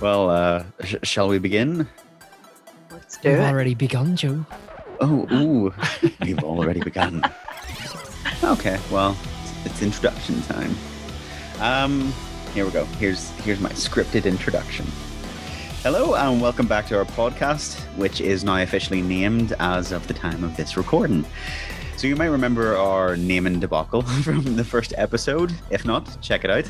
Well, shall we begin? Let's do We've it. already begun, Joe. Oh, ooh, we've already begun. Okay, well, it's introduction time. Here we go. Here's my scripted introduction. Hello, and welcome back to our podcast, which is now officially named as of the time of this recording. So you might remember our naming debacle from the first episode. If not, check it out.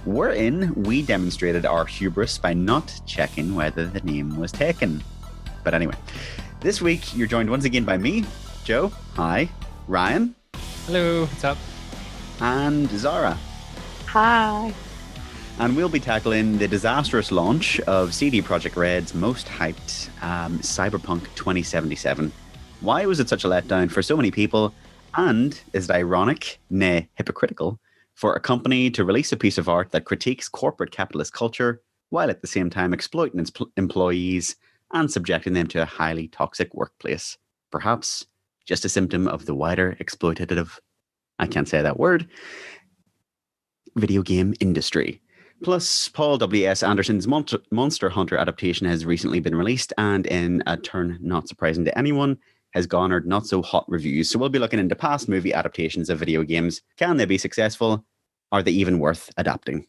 Wherein we demonstrated our hubris by not checking whether the name was taken. But anyway, this week you're joined once again by me, Joe. Hi. Ryan. Hello, what's up? And Zara. Hi. And we'll be tackling the disastrous launch of CD Projekt Red's most hyped Cyberpunk 2077. Why was it such a letdown for so many people? And is it ironic, nay, hypocritical, for a company to release a piece of art that critiques corporate capitalist culture while at the same time exploiting its employees and subjecting them to a highly toxic workplace? Perhaps just a symptom of the wider exploitative, I can't say that word, video game industry. Plus, Paul W.S. Anderson's Monster Hunter adaptation has recently been released and, in a turn not surprising to anyone, has garnered not so hot reviews. So we'll be looking into past movie adaptations of video games. Can they be successful? Are they even worth adapting?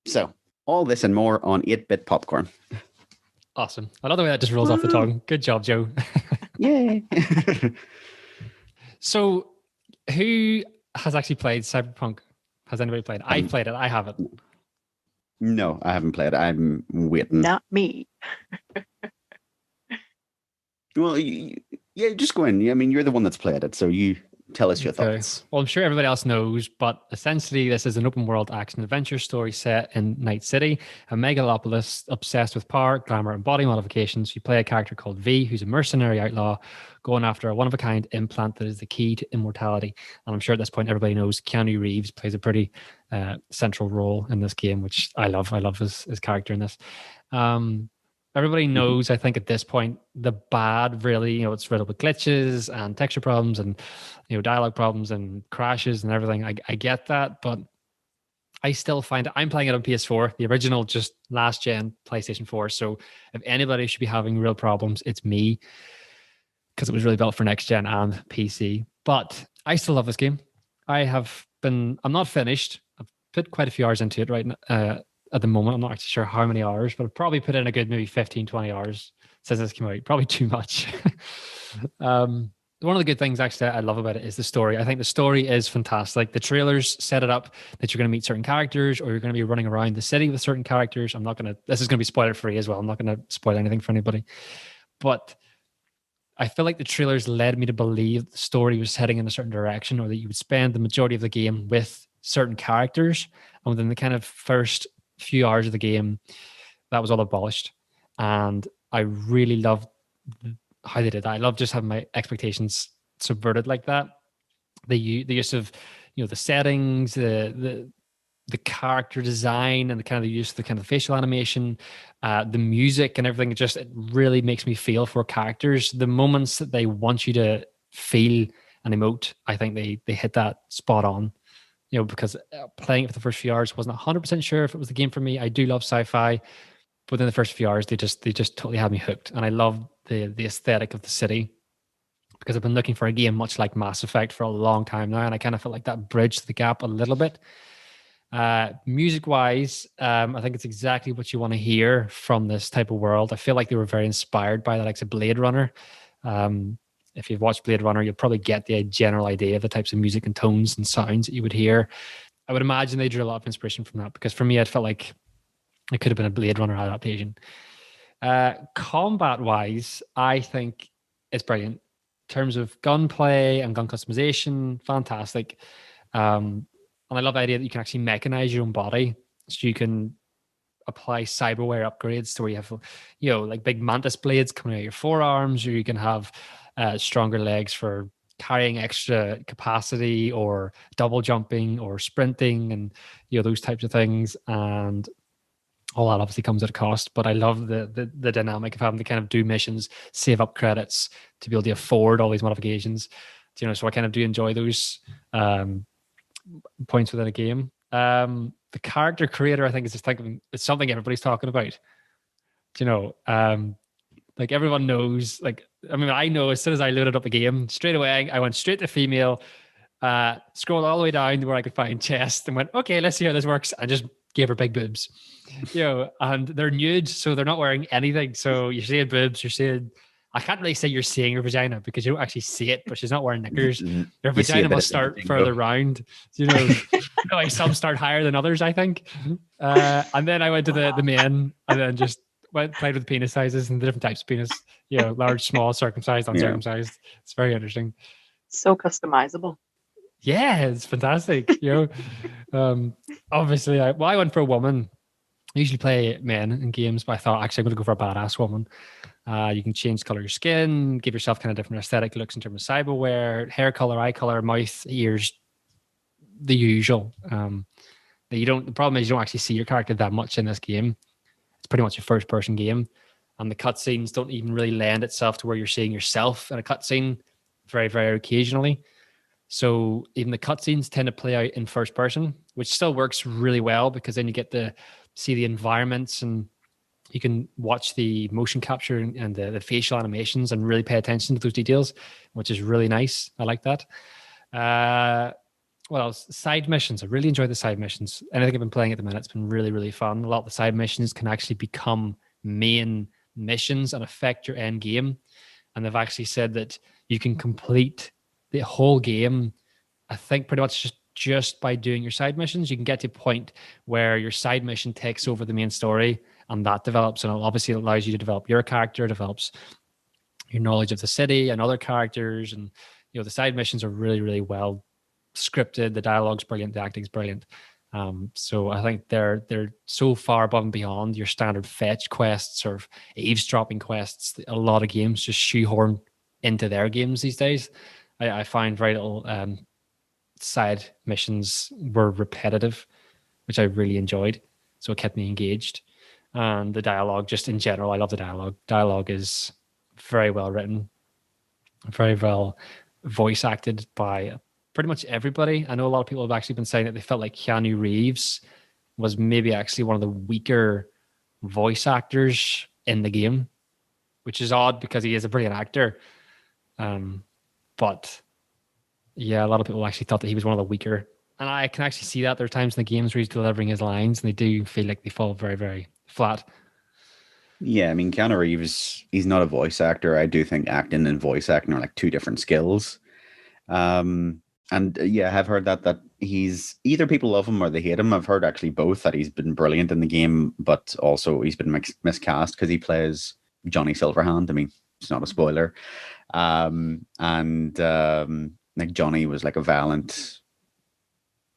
So, all this and more on 8-Bit Popcorn. Awesome. I love the way that just rolls off the tongue. Good job, Joe. Yay. So, who has actually played Cyberpunk? Has anybody played? I played it. I haven't. No, I haven't played it. I'm waiting. Not me. Well, yeah, just go in. I mean, you're the one that's played it, so you tell us your thoughts. Well, I'm sure everybody else knows, but essentially this is an open world action adventure story set in Night City, a megalopolis obsessed with power, glamour, and body modifications. You play a character called V, who's a mercenary outlaw going after a one-of-a-kind implant that is the key to immortality. And I'm sure at this point everybody knows Keanu Reeves plays a pretty central role in this game, which I love. I love his character in this. Everybody knows, I think, at this point, the bad really, it's riddled with glitches and texture problems and, dialogue problems and crashes and everything. I get that, but I still find I'm playing it on PS4, the original, just last gen PlayStation 4. So if anybody should be having real problems, it's me, because it was really built for next gen and PC. But I still love this game. I'm not finished. I've put quite a few hours into it right now. At the moment, I'm not actually sure how many hours, but I've probably put in a good maybe 15, 20 hours since this came out. Probably too much. One of the good things actually I love about it is the story. I think the story is fantastic. The trailers set it up that you're going to meet certain characters or you're going to be running around the city with certain characters. This is going to be spoiler free as well. I'm not going to spoil anything for anybody. But I feel like the trailers led me to believe the story was heading in a certain direction, or that you would spend the majority of the game with certain characters. And within the kind of first few hours of the game, that was all abolished, and I really loved how they did that. I love just having my expectations subverted like that. The use of the settings, the character design, and the kind of the use of the kind of facial animation, the music and everything. It really makes me feel for characters. The moments that they want you to feel and emote, I think they hit that spot on. Because playing it for the first few hours, wasn't 100% sure if it was the game for me. I do love sci-fi, but within the first few hours, they just totally had me hooked. And I love the aesthetic of the city, because I've been looking for a game much like Mass Effect for a long time now, and I kind of felt like that bridged the gap a little bit. Music-wise, I think it's exactly what you want to hear from this type of world. I feel like they were very inspired by the likes of Blade Runner. If you've watched Blade Runner, you'll probably get the general idea of the types of music and tones and sounds that you would hear. I would imagine they drew a lot of inspiration from that, because for me, it felt like it could have been a Blade Runner adaptation. Combat-wise, I think it's brilliant. In terms of gunplay and gun customization, fantastic. And I love the idea that you can actually mechanize your own body. So you can apply cyberware upgrades to where you have, like big mantis blades coming out of your forearms, or you can have stronger legs for carrying extra capacity, or double jumping, or sprinting, and those types of things. And all that obviously comes at a cost, but I love the dynamic of having to kind of do missions, save up credits to be able to afford all these modifications. So I kind of do enjoy those points within a game. The character creator, I think, is just it's something everybody's talking about. Like everyone knows, like, I mean, I know as soon as I loaded up a game, straight away, I went straight to female, scrolled all the way down to where I could find chest and went, okay, let's see how this works. I just gave her big boobs, and they're nude, so they're not wearing anything. So you're seeing boobs, you're seeing, I can't really say you're seeing her vagina because you don't actually see it, but she's not wearing knickers. Her You see a vagina bit must of start everything, further though. round, like some start higher than others, I think. And then I went to the men and then just played with penis sizes and the different types of penis, large, small, circumcised, Yeah. uncircumcised. It's very interesting. So customizable. Yeah, it's fantastic. Obviously, I went for a woman. I usually play men in games, but I thought actually I'm going to go for a badass woman. You can change color of your skin, give yourself kind of different aesthetic looks in terms of cyberware, hair color, eye color, mouth, ears, the usual. The problem is you don't actually see your character that much in this game. It's pretty much a first person game, and the cutscenes don't even really lend itself to where you're seeing yourself in a cutscene very, very occasionally. So even the cutscenes tend to play out in first person, which still works really well because then you get to see the environments and you can watch the motion capture and the facial animations and really pay attention to those details, which is really nice. I like that. What else? Side missions. I really enjoy the side missions. Anything I've been playing at the minute, it's been really, really fun. A lot of the side missions can actually become main missions and affect your end game. And they've actually said that you can complete the whole game, I think pretty much just by doing your side missions. You can get to a point where your side mission takes over the main story and that develops. And obviously it allows you to develop your character, develops your knowledge of the city and other characters. And, the side missions are really, really well scripted. The dialogue's brilliant. The acting's brilliant. So I think they're so far above and beyond your standard fetch quests or eavesdropping quests. A lot of games just shoehorn into their games these days. I find very little side missions were repetitive, which I really enjoyed. So it kept me engaged. And the dialogue, just in general, I love the dialogue. Dialogue is very well written, very well voice acted by pretty much everybody. I know a lot of people have actually been saying that they felt like Keanu Reeves was maybe actually one of the weaker voice actors in the game, which is odd because he is a brilliant actor. But yeah, a lot of people actually thought that he was one of the weaker. And I can actually see that there are times in the games where he's delivering his lines and they do feel like they fall very, very flat. Yeah, I mean, Keanu Reeves, he's not a voice actor. I do think acting and voice acting are like two different skills. And yeah, I've heard that he's either people love him or they hate him. I've heard actually both, that he's been brilliant in the game, but also he's been miscast because he plays Johnny Silverhand. I mean, it's not a spoiler. Like Johnny was like a violent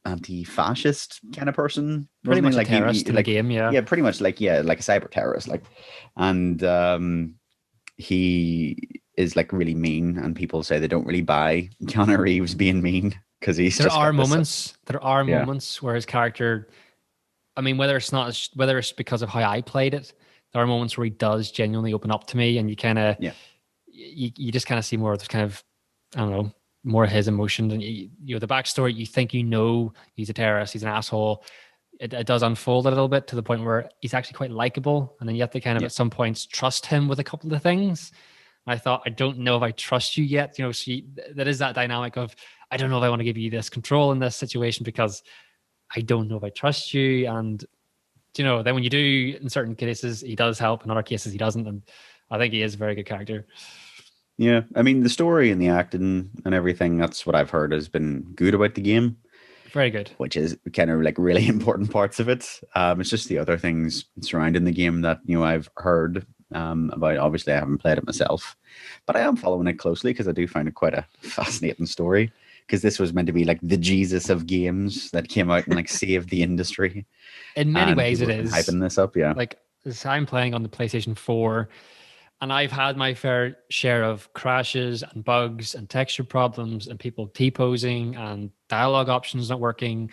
anti-fascist kind of person, Pretty wasn't he? much Like a terrorist in the game, yeah. Yeah, pretty much like a cyber terrorist, like, and he is like really mean, and people say they don't really buy Keanu Reeves being mean because he's There just are got this- moments. There are Yeah. moments where his character. I mean, whether it's because of how I played it, there are moments where he does genuinely open up to me, and you kind of, Yeah. you just kind of see more of this kind of, I don't know, more of his emotion and the backstory. You think he's a terrorist, he's an asshole. It does unfold a little bit to the point where he's actually quite likable, and then you have to kind of at some points trust him with a couple of the things. I thought, I don't know if I trust you yet. So that is that dynamic of, I don't know if I want to give you this control in this situation because I don't know if I trust you. And, then when you do, in certain cases, he does help. In other cases, he doesn't. And I think he is a very good character. Yeah, I mean, the story and the acting and everything, that's what I've heard has been good about the game, Very good. which is kind of like really important parts of it. It's just the other things surrounding the game that, I've heard about. Obviously, I haven't played it myself, but I am following it closely because I do find it quite a fascinating story. Because this was meant to be like the Jesus of games that came out and like saved the industry. In many And ways, it people have is. been hyping this up. Yeah. Like, as I'm playing on the PlayStation 4, and I've had my fair share of crashes and bugs and texture problems and people T-posing and dialogue options not working.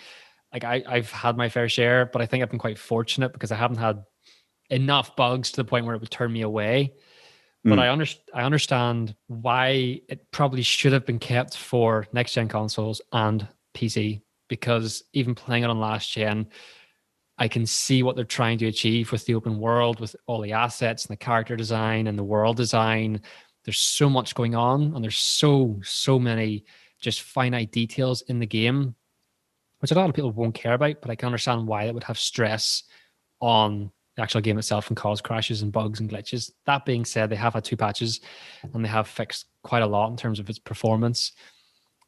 Like, I've had my fair share, but I think I've been quite fortunate because I haven't had enough bugs to the point where it would turn me away. But I understand why it probably should have been kept for next gen consoles and PC, because even playing it on last gen, I can see what they're trying to achieve with the open world, with all the assets and the character design and the world design. There's so much going on, and there's so many just finite details in the game, which a lot of people won't care about, but I can understand why it would have stress on the actual game itself and cause crashes and bugs and glitches. That being said, they have had 2 patches and they have fixed quite a lot in terms of its performance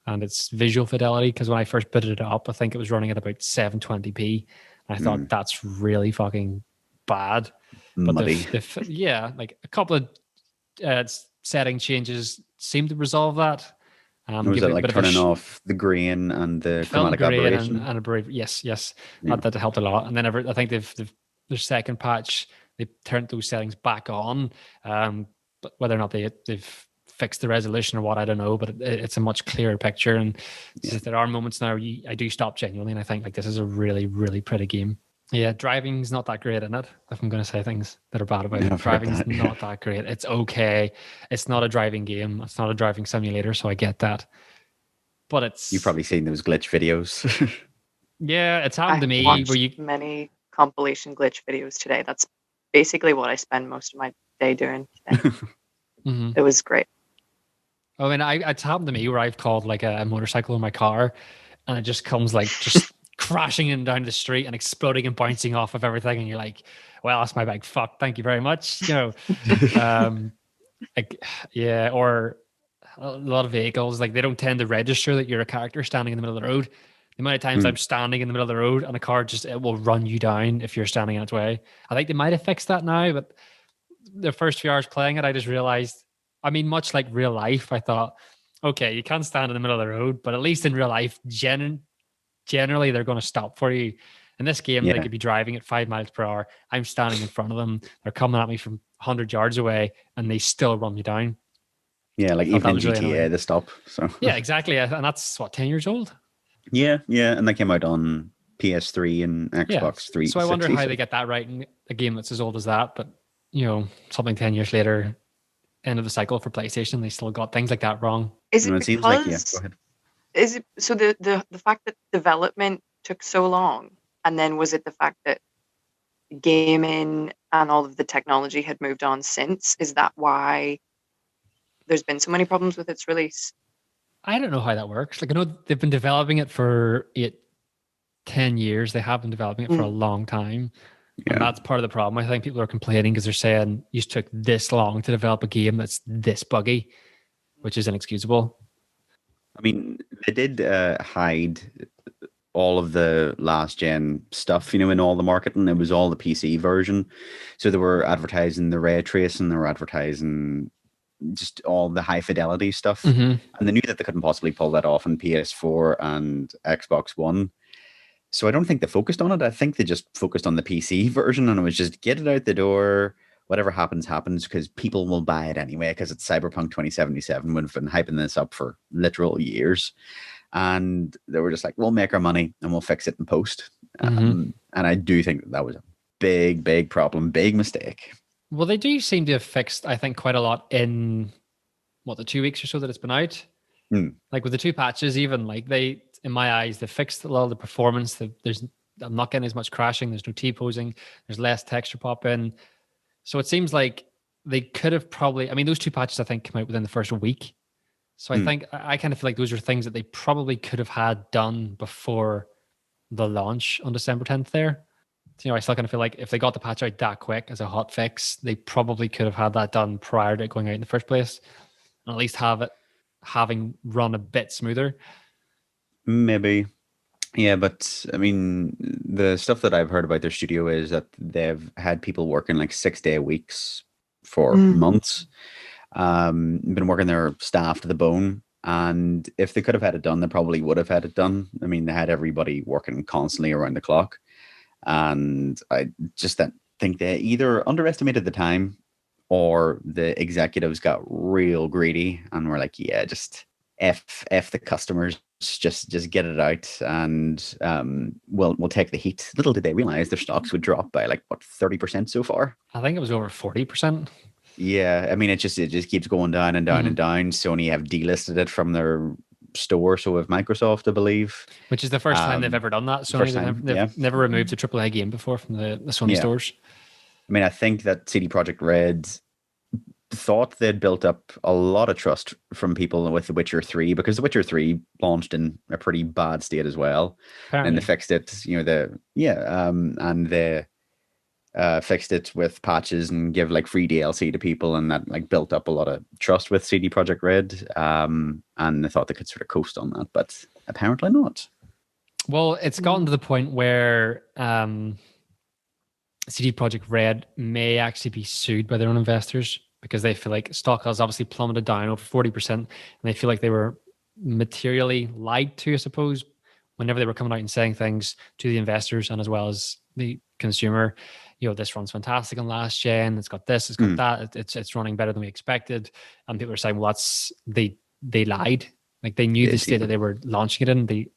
and its visual fidelity. Because when I first booted it up, I think it was running at about 720p. I thought that's really fucking bad. But Muddy. like a couple of setting changes seem to resolve that. Was it like turning off the grain and the chromatic aberration? Yes. That helped a lot. And then I think their second patch, they turned those settings back on. But whether or not they've fixed the resolution or what, I don't know. But it's a much clearer picture. And there are moments now where I do stop genuinely and I think like this is a really, really pretty game. Yeah, driving's not that great in it. If I'm going to say things that are bad about it, driving's not that great. It's okay. It's not a driving game. It's not a driving simulator, so I get that. But you've probably seen those glitch videos. Yeah, it's happened to me. Watched many compilation glitch videos today. That's basically what I spend most of my day doing today. It was great. I mean, it's happened to me where I've called like a motorcycle in my car, and it just comes like just crashing in down the street and exploding and bouncing off of everything, and you're like, well, that's my bag. Fuck, thank you very much. Or a lot of vehicles, like they don't tend to register that you're a character standing in the middle of the road. The amount of times I'm standing in the middle of the road and a car it will run you down if you're standing in its way. I think they might have fixed that now, but the first few hours playing it, I just realized, I mean, much like real life, I thought, okay, you can't stand in the middle of the road, but at least in real life, generally they're going to stop for you. In this game, they could be driving at 5 miles per hour. I'm standing in front of them. They're coming at me from 100 yards away, and they still run me down. Yeah, like even in GTA, really they stop. So yeah, exactly. And that's 10 years old. Yeah, and that came out on PS3 and Xbox 360. So I wonder how they get that right in a game that's as old as that. But something 10 years later, end of the cycle for PlayStation, they still got things like that wrong. Is it because? Go ahead. Is it so the fact that development took so long, and then was it the fact that gaming and all of the technology had moved on since? Is that why there's been so many problems with its release? I don't know how that works. Like, I know they've been developing it for 10 years. They have been developing it for a long time. Yeah. And that's part of the problem. I think people are complaining because they're saying you took this long to develop a game that's this buggy, which is inexcusable. I mean, they did hide all of the last gen stuff, in all the marketing. It was all the PC version. So they were advertising the ray tracing, they were advertising just all the high fidelity stuff. And they knew that they couldn't possibly pull that off on PS4 and Xbox One. So I don't think they focused on it. I think they just focused on the PC version, and it was just get it out the door. Whatever happens, happens, because people will buy it anyway, because it's Cyberpunk 2077. We've been hyping this up for literal years. And they were just like, we'll make our money and we'll fix it in post. And I do think that was a big, big problem, big mistake. Well, they do seem to have fixed, I think, quite a lot in, the 2 weeks or so that it's been out? Like with the 2 patches, even, like they, in my eyes, they fixed a lot of the performance. I'm not getting as much crashing. There's no T-posing. There's less texture pop in. So it seems like they could have probably, I mean, those 2 patches, I think, came out within the first week. So I think, I kind of feel like those are things that they probably could have had done before the launch on December 10th there. I still kind of feel like if they got the patch out that quick as a hot fix, they probably could have had that done prior to it going out in the first place, and at least having run a bit smoother. Maybe. Yeah, but I mean, the stuff that I've heard about their studio is that they've had people working like 6-day weeks for months. Been working their staff to the bone. And if they could have had it done, they probably would have had it done. I mean, they had everybody working constantly around the clock. And I just think they either underestimated the time or the executives got real greedy and were like, yeah, just F the customers, just get it out, and we'll take the heat. Little did they realize their stocks would drop by 30% so far. I think it was over 40%. Yeah, I mean, it just keeps going down and down and down. Sony have delisted it from their store, so with Microsoft, I believe. Which is the first time they've ever done that. Sony, they've never removed a AAA game before from the Sony stores. I mean, I think that CD Projekt Red thought they'd built up a lot of trust from people with The Witcher 3, because The Witcher 3 launched in a pretty bad state as well. Apparently. And they fixed it, and they fixed it with patches and give like free DLC to people, and that like built up a lot of trust with CD Projekt Red. And they thought they could sort of coast on that, but apparently not. Well, it's gotten to the point where CD Projekt Red may actually be sued by their own investors, because they feel like stock has obviously plummeted down over 40%, and they feel like they were materially lied to, I suppose, whenever they were coming out and saying things to the investors and as well as the consumer. This runs fantastic on last gen. It's got this, it's got that. It's running better than we expected. And people are saying, well, they lied. Like they knew the state that they were launching it in. They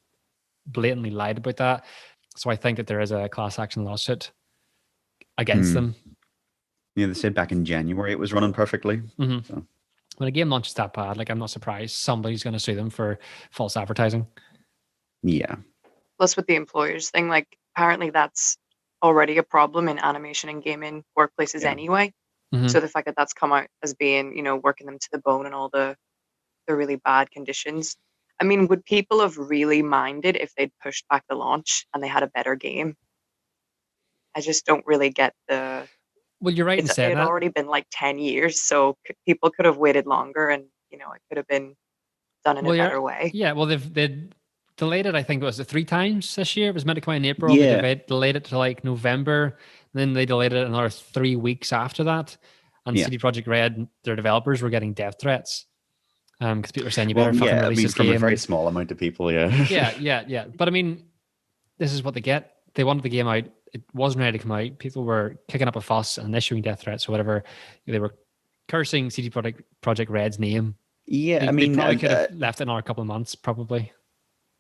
blatantly lied about that. So I think that there is a class action lawsuit against them. Yeah, they said back in January it was running perfectly. Mm-hmm. So. When a game launches that bad, like I'm not surprised somebody's going to sue them for false advertising. Yeah. Plus with the employers thing, like apparently that's already a problem in animation and gaming workplaces anyway. Mm-hmm. So the fact that that's come out as being, working them to the bone and all the really bad conditions. I mean, would people have really minded if they'd pushed back the launch and they had a better game? I just don't really get the... Well, you're right in saying that. It had already been like 10 years, so people could have waited longer, and it could have been done in a better way. Yeah, well, they've delayed it. I think it was 3 times this year. It was meant to come out in April. Yeah. They delayed it to like November. And then they delayed it another 3 weeks after that. And CD Projekt Red, their developers were getting death threats because people are saying you better fucking release this from game. A very small amount of people. Yeah. But I mean, this is what they get. They wanted the game out. It wasn't ready to come out. People were kicking up a fuss and issuing death threats or whatever. They were cursing CD Projekt Red's name. Yeah, they probably could have left it another couple of months, probably.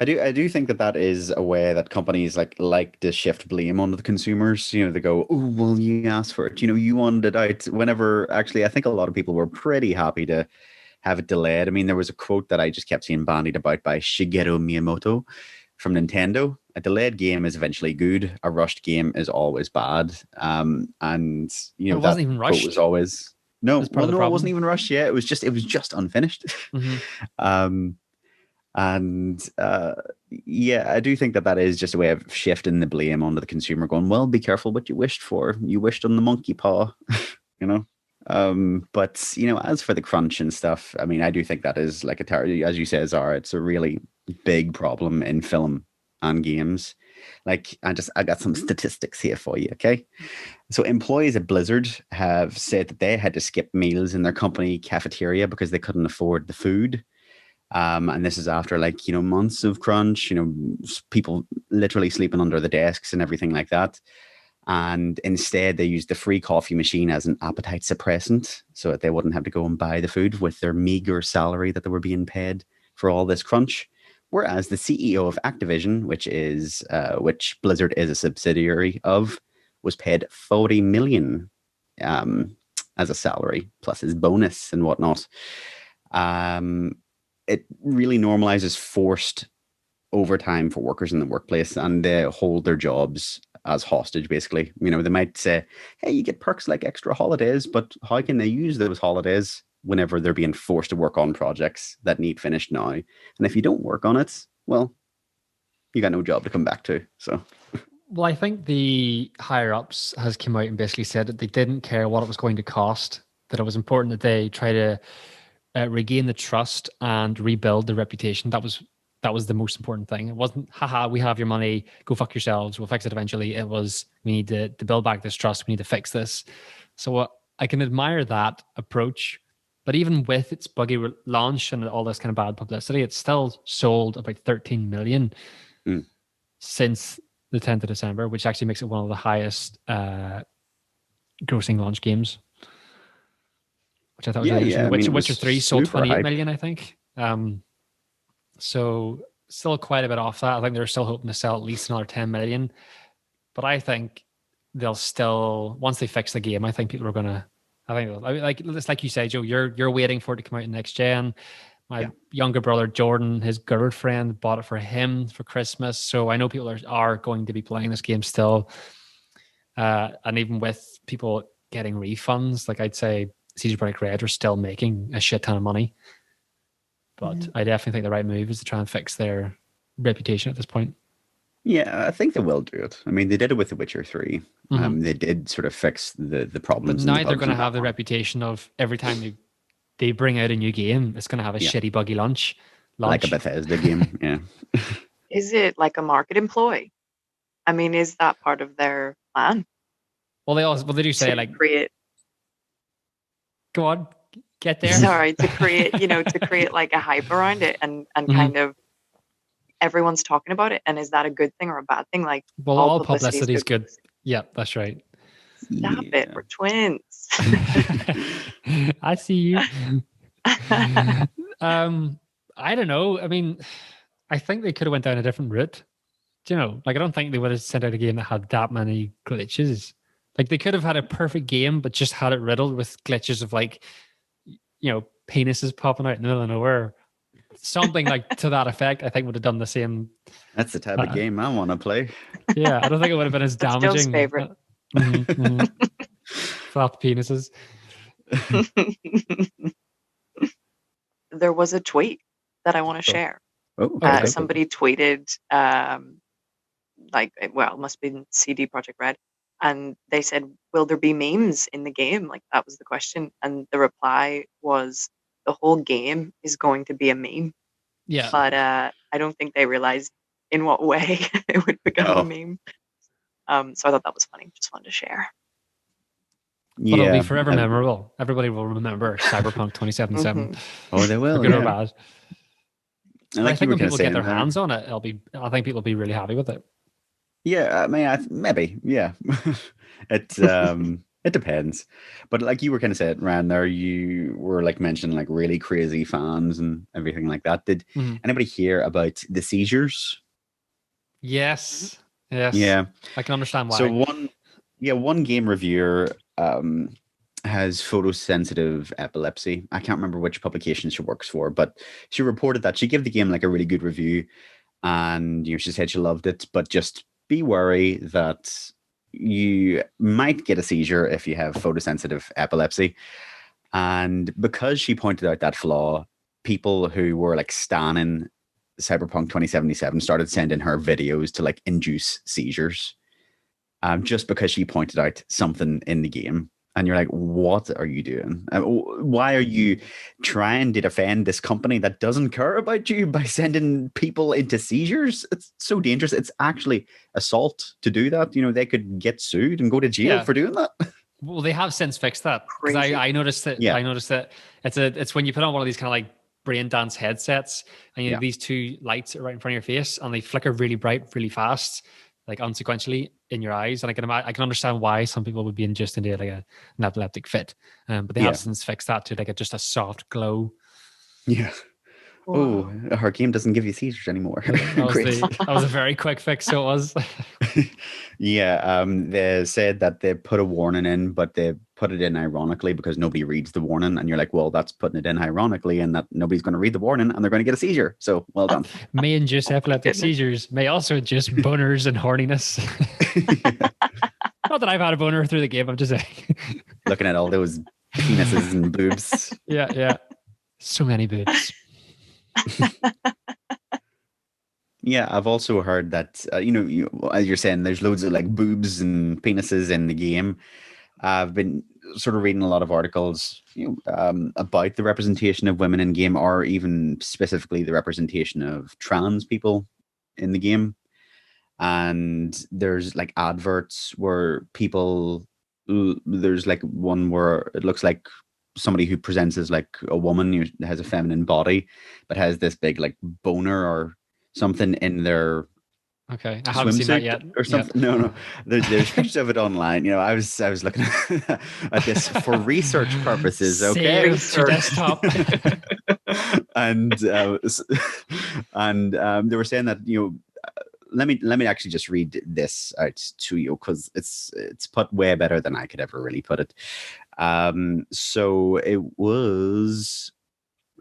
I do think that is a way that companies like to shift blame onto the consumers. They go, oh, well, you asked for it. You wanted it out. Whenever, actually, I think a lot of people were pretty happy to have it delayed. I mean, there was a quote that I just kept seeing bandied about by Shigeru Miyamoto from Nintendo. A delayed game is eventually good. A rushed game is always bad. And it wasn't even rushed. Quote was always it wasn't even rushed yet. It was just unfinished. Mm-hmm. I do think that is just a way of shifting the blame onto the consumer, going, well, be careful what you wished for. You wished on the monkey paw, But as for the crunch and stuff, I mean, I do think that is like as you say, Zara, it's a really big problem in film and games. Like, I got some statistics here for you, okay? So employees at Blizzard have said that they had to skip meals in their company cafeteria because they couldn't afford the food. And this is after months of crunch, people literally sleeping under the desks and everything like that. And instead they used the free coffee machine as an appetite suppressant so that they wouldn't have to go and buy the food with their meager salary that they were being paid for all this crunch. Whereas the CEO of Activision, which Blizzard is a subsidiary of, was paid $40 million as a salary, plus his bonus and whatnot. It really normalizes forced overtime for workers in the workplace, and they hold their jobs as hostage, basically. They might say, hey, you get perks like extra holidays, but how can they use those holidays whenever they're being forced to work on projects that need finished now? And if you don't work on it, well, you got no job to come back to. So, well, I think the higher ups has come out and basically said that they didn't care what it was going to cost, that it was important that they try to regain the trust and rebuild the reputation. That was the most important thing. It wasn't, haha, we have your money, go fuck yourselves, we'll fix it eventually. It was, we need to build back this trust, we need to fix this. So I can admire that approach. But even with its buggy launch and all this kind of bad publicity, it's still sold about 13 million since the 10th of December, which actually makes it one of the highest grossing launch games. Which I thought was really interesting. Witcher 3 sold 28 million, I think. So still quite a bit off that. I think they're still hoping to sell at least another 10 million. But I think they'll still, once they fix the game, I think people are going to, it's like you say, Joe, you're waiting for it to come out in next gen. My younger brother Jordan, his girlfriend, bought it for him for Christmas. So I know people are going to be playing this game still. And even with people getting refunds, like I'd say CD Projekt Red are still making a shit ton of money. But I definitely think the right move is to try and fix their reputation at this point. Yeah, I think they will do it. I mean, they did it with The Witcher 3. They did sort of fix the problems. But now they're going to have the reputation of every time they bring out a new game, it's going to have a shitty, buggy launch. Like a Bethesda game, yeah. Is it like a market employee? I mean, is that part of their plan? Well, they do say like create. Go on, get there. Sorry, to create like a hype around it and kind of everyone's talking about it. And is that a good thing or a bad thing? Like, well, all publicity is good. Yeah, that's right. Stop it, we're twins. I see you. I don't know. I mean, I think they could have went down a different route. Do you know? Like, I don't think they would have sent out a game that had that many glitches. Like, they could have had a perfect game, but just had it riddled with glitches of like, penises popping out in the middle of nowhere. Something like to that effect, I think would have done the same. That's the type of game I want to play. Yeah, I don't think it would have been as damaging. Joe's favorite. Flap penises. There was a tweet that I want to share. Somebody tweeted, it must be CD Projekt Red, and they said, "Will there be memes in the game?" Like, that was the question, and the reply was, "The whole game is going to be a meme." Yeah, but I don't think they realized in what way it would become a meme. So I thought that was funny. Just wanted to share. But it'll be forever memorable. Everybody will remember Cyberpunk 2077. Oh, they will. For good or bad. And I think when people get their hands on it, I think people will be really happy with it. Yeah, I mean, maybe. Yeah, it depends. But like you were kind of saying, Ryan, there you were like mentioning like really crazy fans and everything like that. Did anybody hear about the seizures? Yes. Yeah, I can understand why. So one game reviewer has photosensitive epilepsy. I can't remember which publication she works for, but she reported that she gave the game like a really good review, and she said she loved it, but just be wary that you might get a seizure if you have photosensitive epilepsy. And because she pointed out that flaw, people who were like stanning Cyberpunk 2077 started sending her videos to like induce seizures, just because she pointed out something in the game. And you're like, what are you doing? Why are you trying to defend this company that doesn't care about you by sending people into seizures? It's so dangerous. It's actually assault to do that. They could get sued and go to jail for doing that. Well, they have since fixed that. Because I noticed that. Yeah. I noticed that it's when you put on one of these kind of like brain dance headsets, and you have these two lights right in front of your face, and they flicker really bright, really fast, like unsequentially in your eyes. And I can understand why some people would be induced into like an epileptic fit. But they have since fixed that to like just a soft glow. Yeah. Wow. Oh, her game doesn't give you seizures anymore. That was a very quick fix. So it was. Yeah. They said that they put a warning in, but they put it in ironically because nobody reads the warning. And you're like, well, that's putting it in ironically, and that nobody's going to read the warning and they're going to get a seizure. So well done. May induce epileptic seizures, may also induce boners and horniness. Not that I've had a boner through the game, I'm just saying. Looking at all those penises and boobs. Yeah. So many boobs. Yeah, I've also heard that, as you're saying, there's loads of like boobs and penises in the game. I've been sort of reading a lot of articles about the representation of women in game, or even specifically the representation of trans people in the game. And there's like adverts where there's like one where it looks like somebody who presents as like a woman who has a feminine body, but has this big like boner or something in their I haven't seen that yet or something. Yet. No. There's pictures of it online. I was looking at this for research purposes. Okay, research desktop. and they were saying that let me actually just read this out to you, because it's put way better than I could ever really put it. So it was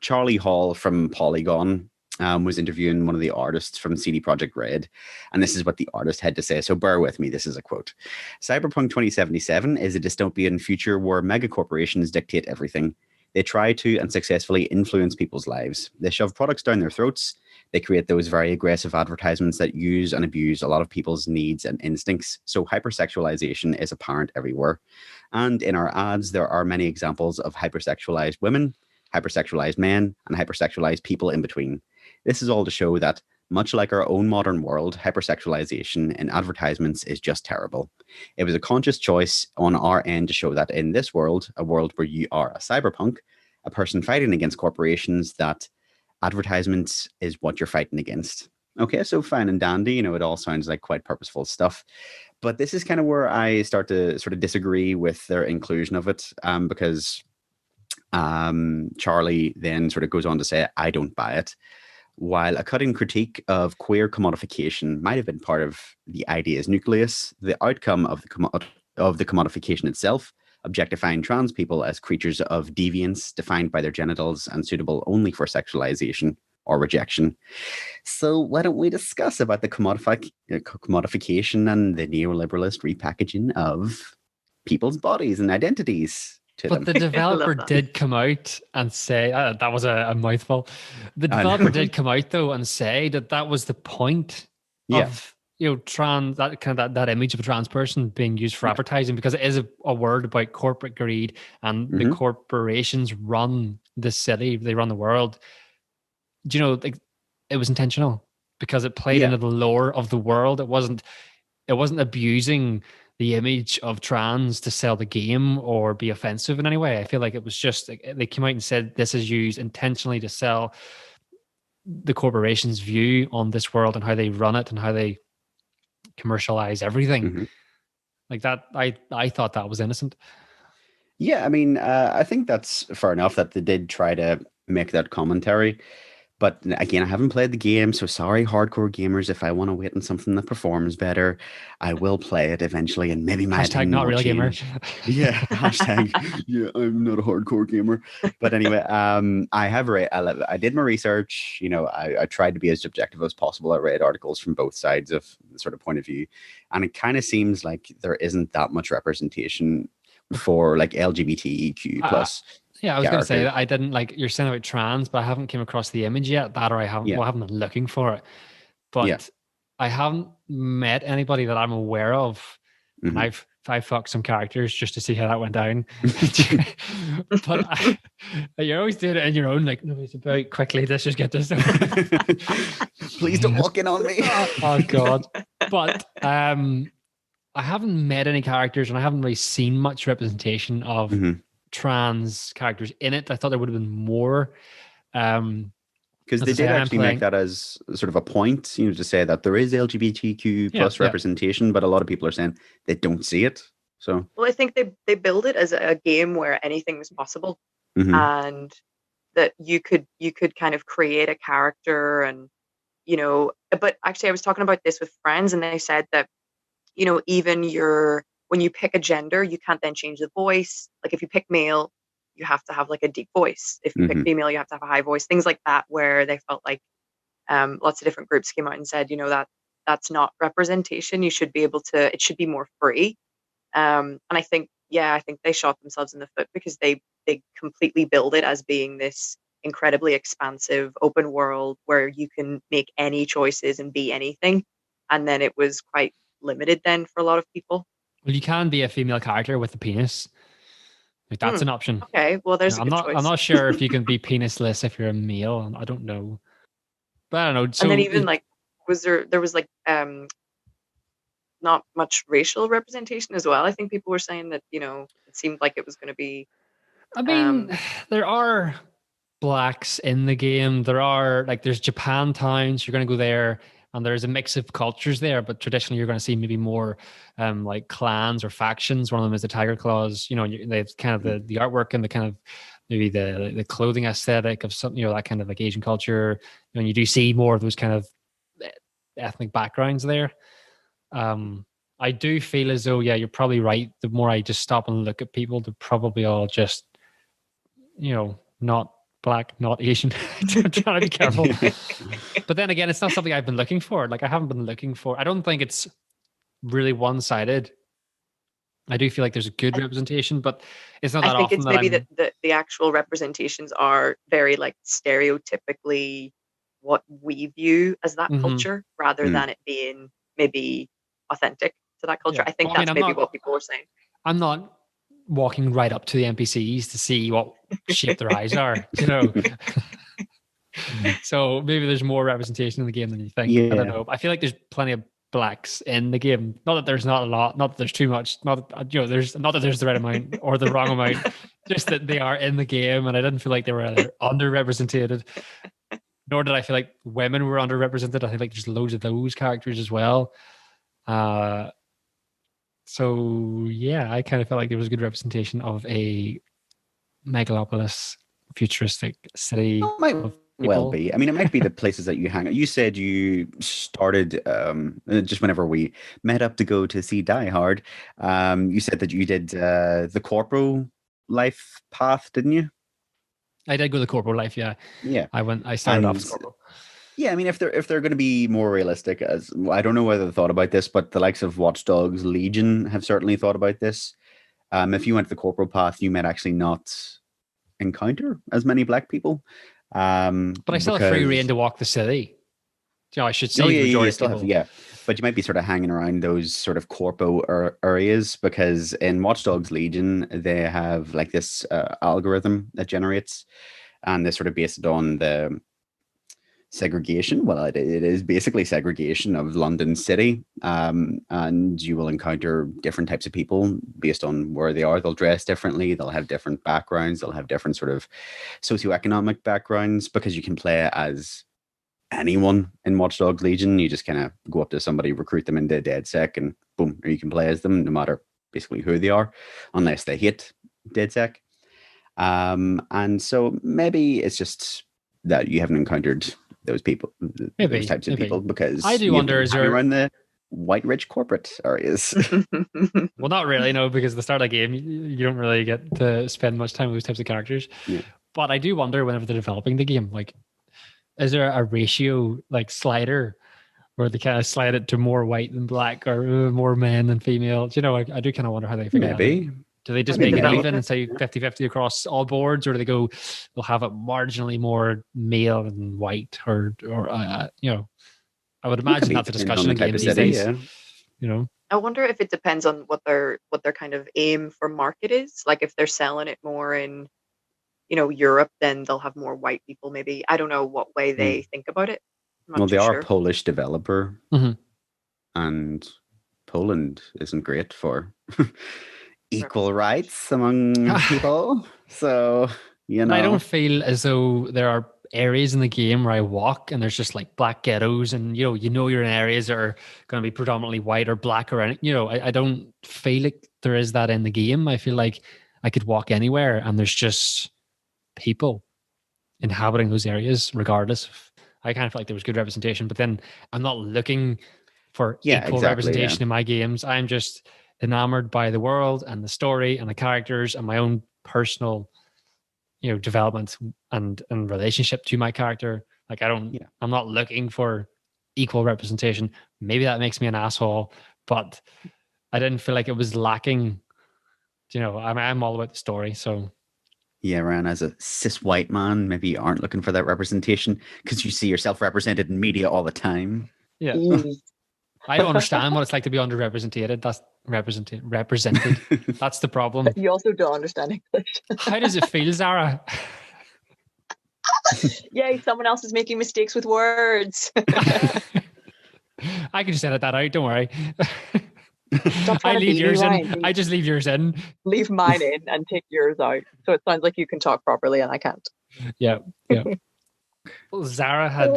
Charlie Hall from Polygon was interviewing one of the artists from CD Projekt Red, and this is what the artist had to say. So bear with me. This is a quote. Cyberpunk 2077 is a dystopian future where megacorporations dictate everything. They try to and successfully influence people's lives. They shove products down their throats. They create those very aggressive advertisements that use and abuse a lot of people's needs and instincts. So hypersexualization is apparent everywhere. And in our ads, there are many examples of hypersexualized women, hypersexualized men, and hypersexualized people in between. This is all to show that, much like our own modern world, hypersexualization in advertisements is just terrible. It was a conscious choice on our end to show that in this world, a world where you are a cyberpunk, a person fighting against corporations, that advertisements is what you're fighting against. Okay, so fine and dandy, it all sounds like quite purposeful stuff. But this is kind of where I start to sort of disagree with their inclusion of it, because Charlie then sort of goes on to say, I don't buy it. While a cutting critique of queer commodification might have been part of the idea's nucleus, the outcome of the commodification itself, objectifying trans people as creatures of deviance defined by their genitals and suitable only for sexualization or rejection. So why don't we discuss about the commodification and the neoliberalist repackaging of people's bodies and identities? But the developer did come out and say, that was a mouthful. The developer did come out though and say that was the point of trans, that kind of that image of a trans person being used for advertising, because it is a word about corporate greed, and the corporations run the city, they run the world. Do you know, like, it was intentional because it played into the lore of the world. It wasn't abusing the image of trans to sell the game or be offensive in any way. I feel like it was just, they came out and said this is used intentionally to sell the corporation's view on this world and how they run it and how they commercialize everything. Like that, I thought that was innocent. Yeah, I mean, I think that's fair enough that they did try to make that commentary. But again, I haven't played the game, so sorry, hardcore gamers. If I want to wait on something that performs better, I will play it eventually, and maybe my hashtag not real gamer. Yeah, hashtag yeah, I'm not a hardcore gamer. But anyway, I did my research. I tried to be as objective as possible. I read articles from both sides of the sort of point of view, and it kind of seems like there isn't that much representation for like LGBTQ plus. Yeah, I was going to say that I didn't, like, you're saying about trans, but I haven't came across the image yet. That, or I haven't been looking for it. But I haven't met anybody that I'm aware of. And I've fucked some characters just to see how that went down. But you're always doing it on your own. Like, no, it's about quickly. Let's just get this done. Please don't walk in on me. Oh God. But I haven't met any characters, and I haven't really seen much representation of trans characters in it. I thought there would have been more. Because they did actually make that as sort of a point, to say that there is LGBTQ plus representation, but a lot of people are saying they don't see it. So, well, I think they build it as a game where anything was possible, and that you could kind of create a character, and But actually, I was talking about this with friends, and they said that even when you pick a gender, you can't then change the voice. Like if you pick male, you have to have like a deep voice. If you pick female, you have to have a high voice. Things like that, where they felt like lots of different groups came out and said, that's not representation. You should be able to. It should be more free. And I think they shot themselves in the foot, because they completely build it as being this incredibly expansive open world where you can make any choices and be anything. And then it was quite limited then for a lot of people. Well, you can be a female character with a penis. Like, that's an option. Okay, well, there's a good choice. I'm not sure if you can be penisless if you're a male. I don't know. But I don't know. So, and then even there was not much racial representation as well. I think people were saying that, it seemed like it was going to be. I mean, there are blacks in the game. There are, like, there's Japan towns. You're going to go there, and there's a mix of cultures there, but traditionally you're going to see maybe more like clans or factions. One of them is the Tiger Claws. They've kind of the artwork and the kind of maybe the clothing aesthetic of something, that kind of like Asian culture. And you do see more of those kind of ethnic backgrounds there. I do feel as though, you're probably right. The more I just stop and look at people, they're probably all just, not black, not Asian. I'm trying to be careful. But then again, it's not something I've been looking for. Like I haven't been looking for. I don't think it's really one-sided. I do feel like there's a good representation, but it's not that I think often it's that maybe I'm... that the actual representations are very like stereotypically what we view as that culture, rather than it being maybe authentic to that culture. Yeah. I think Well, I mean, that's maybe what people were saying. I'm not walking right up to the NPCs to see what shape their eyes are, you know. So maybe there's more representation in the game than you think. Yeah. I don't know. I feel like there's plenty of blacks in the game. Not that there's not a lot, not that there's too much, not that, there's not that there's the right amount or the wrong amount, just that they are in the game, and I didn't feel like they were either underrepresented, nor did I feel like women were underrepresented. I think like there's loads of those characters as well. So yeah, I kind of felt like there was a good representation of a megalopolis, futuristic city. It might well be. I mean, it might be the places that you hang out. You said you started just whenever we met up to go to see Die Hard. You said that you did the corporal life path, didn't you? I did go the corporal life, yeah. Yeah. I started off as corporal. Yeah, I mean, if they're going to be more realistic, as I don't know whether they thought about this, but the likes of Watch Dogs Legion have certainly thought about this. If you went the corporal path, you might actually not encounter as many black people. But I still have free reign to walk the city. I should see the majority of people. But you might be sort of hanging around those sort of corpo areas, because in Watch Dogs Legion, they have like this algorithm that generates, and they sort of based it on the segregation. Well, it is basically segregation of London City, and you will encounter different types of people based on where they are. They'll dress differently, they'll have different backgrounds, they'll have different sort of socioeconomic backgrounds, because you can play as anyone in Watch Dogs Legion. You just kind of go up to somebody, recruit them into DedSec, and boom, or you can play as them no matter basically who they are, unless they hate DedSec. And so maybe it's just that you haven't encountered those people, those types of people, because I do wonder, is there around the white rich corporate areas? Well, not really, no, because at the start of the game, you don't really get to spend much time with those types of characters. Yeah. But I do wonder, whenever they're developing the game, like, is there a ratio like slider where they kind of slide it to more white than black, or more men than female? I do kind of wonder how they figure that out. Do they just make it even and say 50-50 across all boards, or do they go, they'll have it marginally more male than white, or I would imagine that's a discussion in games these days. I wonder if it depends on what their kind of aim for market is. Like if they're selling it more in, Europe, then they'll have more white people. Maybe, I don't know what way they think about it. Well, they are a Polish developer, and Poland isn't great for equal rights among people. So, I don't feel as though there are areas in the game where I walk and there's just like black ghettos, and you're in areas that are going to be predominantly white or black, or I don't feel like there is that in the game. I feel like I could walk anywhere and there's just people inhabiting those areas regardless. I kind of feel like there was good representation, but then I'm not looking for equal representation in my games. I'm just enamored by the world and the story and the characters and my own personal development and relationship to my character. Like I'm not looking for equal representation. Maybe that makes me an asshole, but I didn't feel like it was lacking. I'm all about the story. So yeah, Ryan, as a cis white man, maybe you aren't looking for that representation because you see yourself represented in media all the time. Yeah. I don't understand what it's like to be underrepresented. That's represented. That's the problem. You also don't understand English. How does it feel, Zara? Yay, someone else is making mistakes with words. I can just edit that out. Don't worry. I leave yours in. I just leave yours in. Leave mine in and take yours out. So it sounds like you can talk properly and I can't. Yeah. Well, Zara,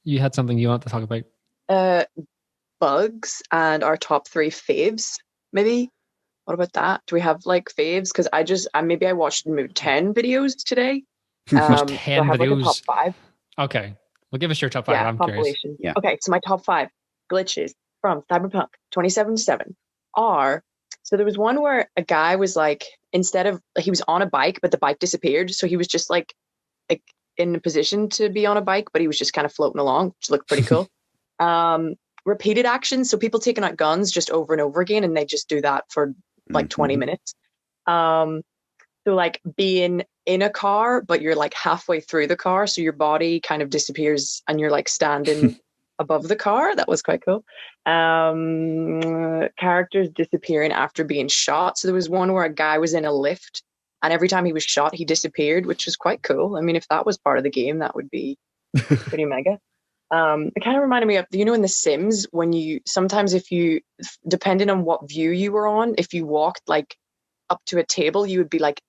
you had something you want to talk about? Bugs and our top 3 faves, maybe. What about that? Do we have like faves? Because I watched maybe 10 videos today. 10 videos. Like a top 5. Okay, well, give us your top 5. I'm curious. Yeah. Okay, so my top 5 glitches from Cyberpunk 2077 are. So there was one where a guy was like, he was on a bike, but the bike disappeared. So he was just like like in a position to be on a bike, but he was just kind of floating along, which looked pretty cool. Repeated actions, so people taking out guns just over and over again, and they just do that for like 20 minutes. So like being in a car, but you're like halfway through the car, so your body kind of disappears and you're like standing above the car. That was quite cool. Characters disappearing after being shot. So there was one where a guy was in a lift, and every time he was shot, he disappeared, which was quite cool. I mean, if that was part of the game, that would be pretty mega. It kind of reminded me of, in The Sims, when sometimes if you, depending on what view you were on, if you walked like up to a table, you would be like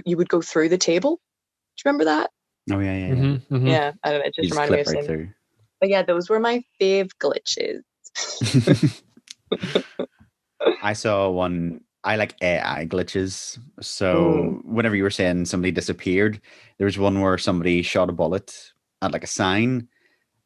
you would go through the table. Do you remember that? Oh yeah, yeah, yeah. Mm-hmm, mm-hmm. Yeah, I don't know. It just reminded me of Sims. Through. But yeah, those were my fave glitches. I saw one. I like AI glitches. So whenever you were saying somebody disappeared, there was one where somebody shot a bullet at like a sign,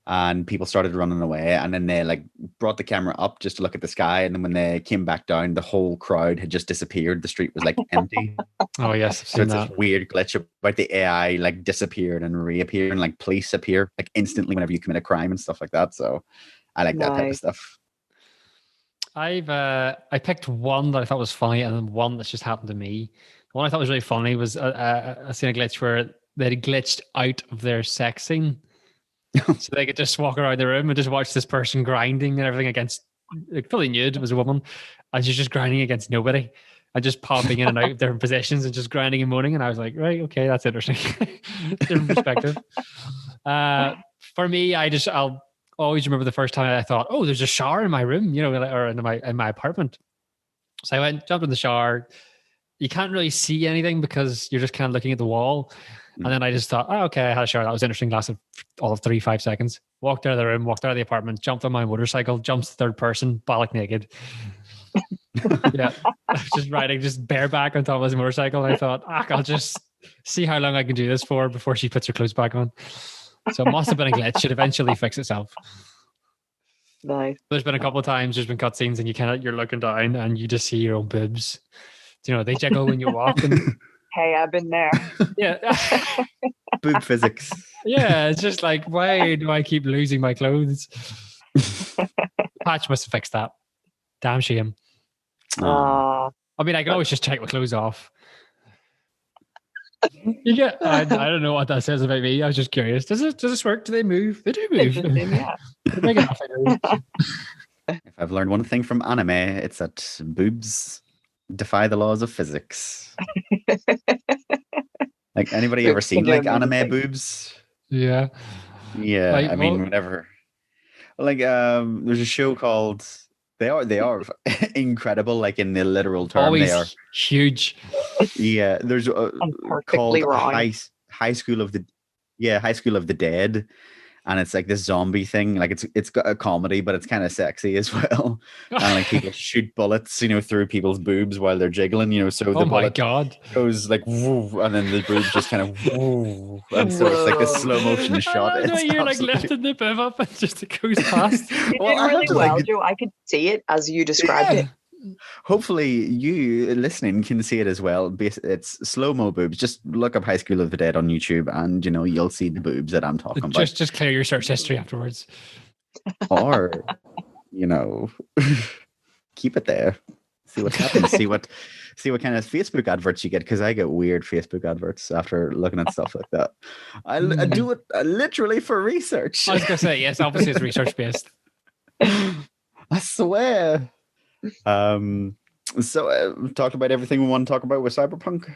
and people started running away, and then they like brought the camera up just to look at the sky, and then when they came back down, the whole crowd had just disappeared. The street was like empty. Oh yes, I've so seen it's that. this weird glitch about the AI like disappeared and reappear, and like police appear like instantly whenever you commit a crime and stuff like that. So I like that type of stuff. I picked one that I thought was funny, and then one that's just happened to me. The one I thought was really funny was I seen a glitch where they had glitched out of their sex scene. So they could just walk around the room and just watch this person grinding and everything against, like, fully nude. It was a woman, and she's just grinding against nobody and just popping in and out of different positions and just grinding and moaning. And I was like, right, okay, that's interesting. Different perspective. For me, I'll always remember the first time I thought, oh, there's a shower in my room, or in my apartment. So I went, jumped in the shower. You can't really see anything because you're just kind of looking at the wall. And then I just thought, oh, okay, I had a shower. That was interesting. Lasted all of 35 seconds. Walked out of the room, walked out of the apartment, jumped on my motorcycle, jumped third person, bollock naked. Yeah. Just riding, just bareback on top of his motorcycle. And I thought, I'll just see how long I can do this for before she puts her clothes back on. So it must have been a glitch. It eventually fixed itself. Nice. There's been a couple of times there's been cutscenes and you're looking down and you just see your own boobs. They jiggle when you walk. And hey, I've been there. Yeah. Boob physics. Yeah, it's just like, why do I keep losing my clothes? Patch must have fixed that. Damn shame. I mean, I can always just take my clothes off. I don't know what that says about me. I was just curious. Does this work? Do they move? They do move. Yeah. If I've learned one thing from anime, it's that boobs defy the laws of physics. Like, anybody ever seen like anime boobs? Yeah. Yeah. Like, I mean, whenever. Like, there's a show called. They are incredible. Like, in the literal term, always they are huge. Yeah, there's a called High School of the Dead, and it's like this zombie thing. Like, it's got a comedy, but it's kind of sexy as well. And like people shoot bullets, through people's boobs while they're jiggling. So the bullet goes like woo, and then the boobs just kind of woo, and so it's like this slow motion shot. It's you're like lifting the boob up and just it goes past. You did really well, Joe. I could see it as you described it. Hopefully you listening can see it as well. It's slow-mo boobs. Just look up High School of the Dead on YouTube and you'll see the boobs that I'm talking about. Just clear your search history afterwards. Or keep it there. See what happens. see what kind of Facebook adverts you get, because I get weird Facebook adverts after looking at stuff like that. I do it literally for research. I was gonna say, yes, obviously it's research based. I swear. So talked about everything we want to talk about with Cyberpunk.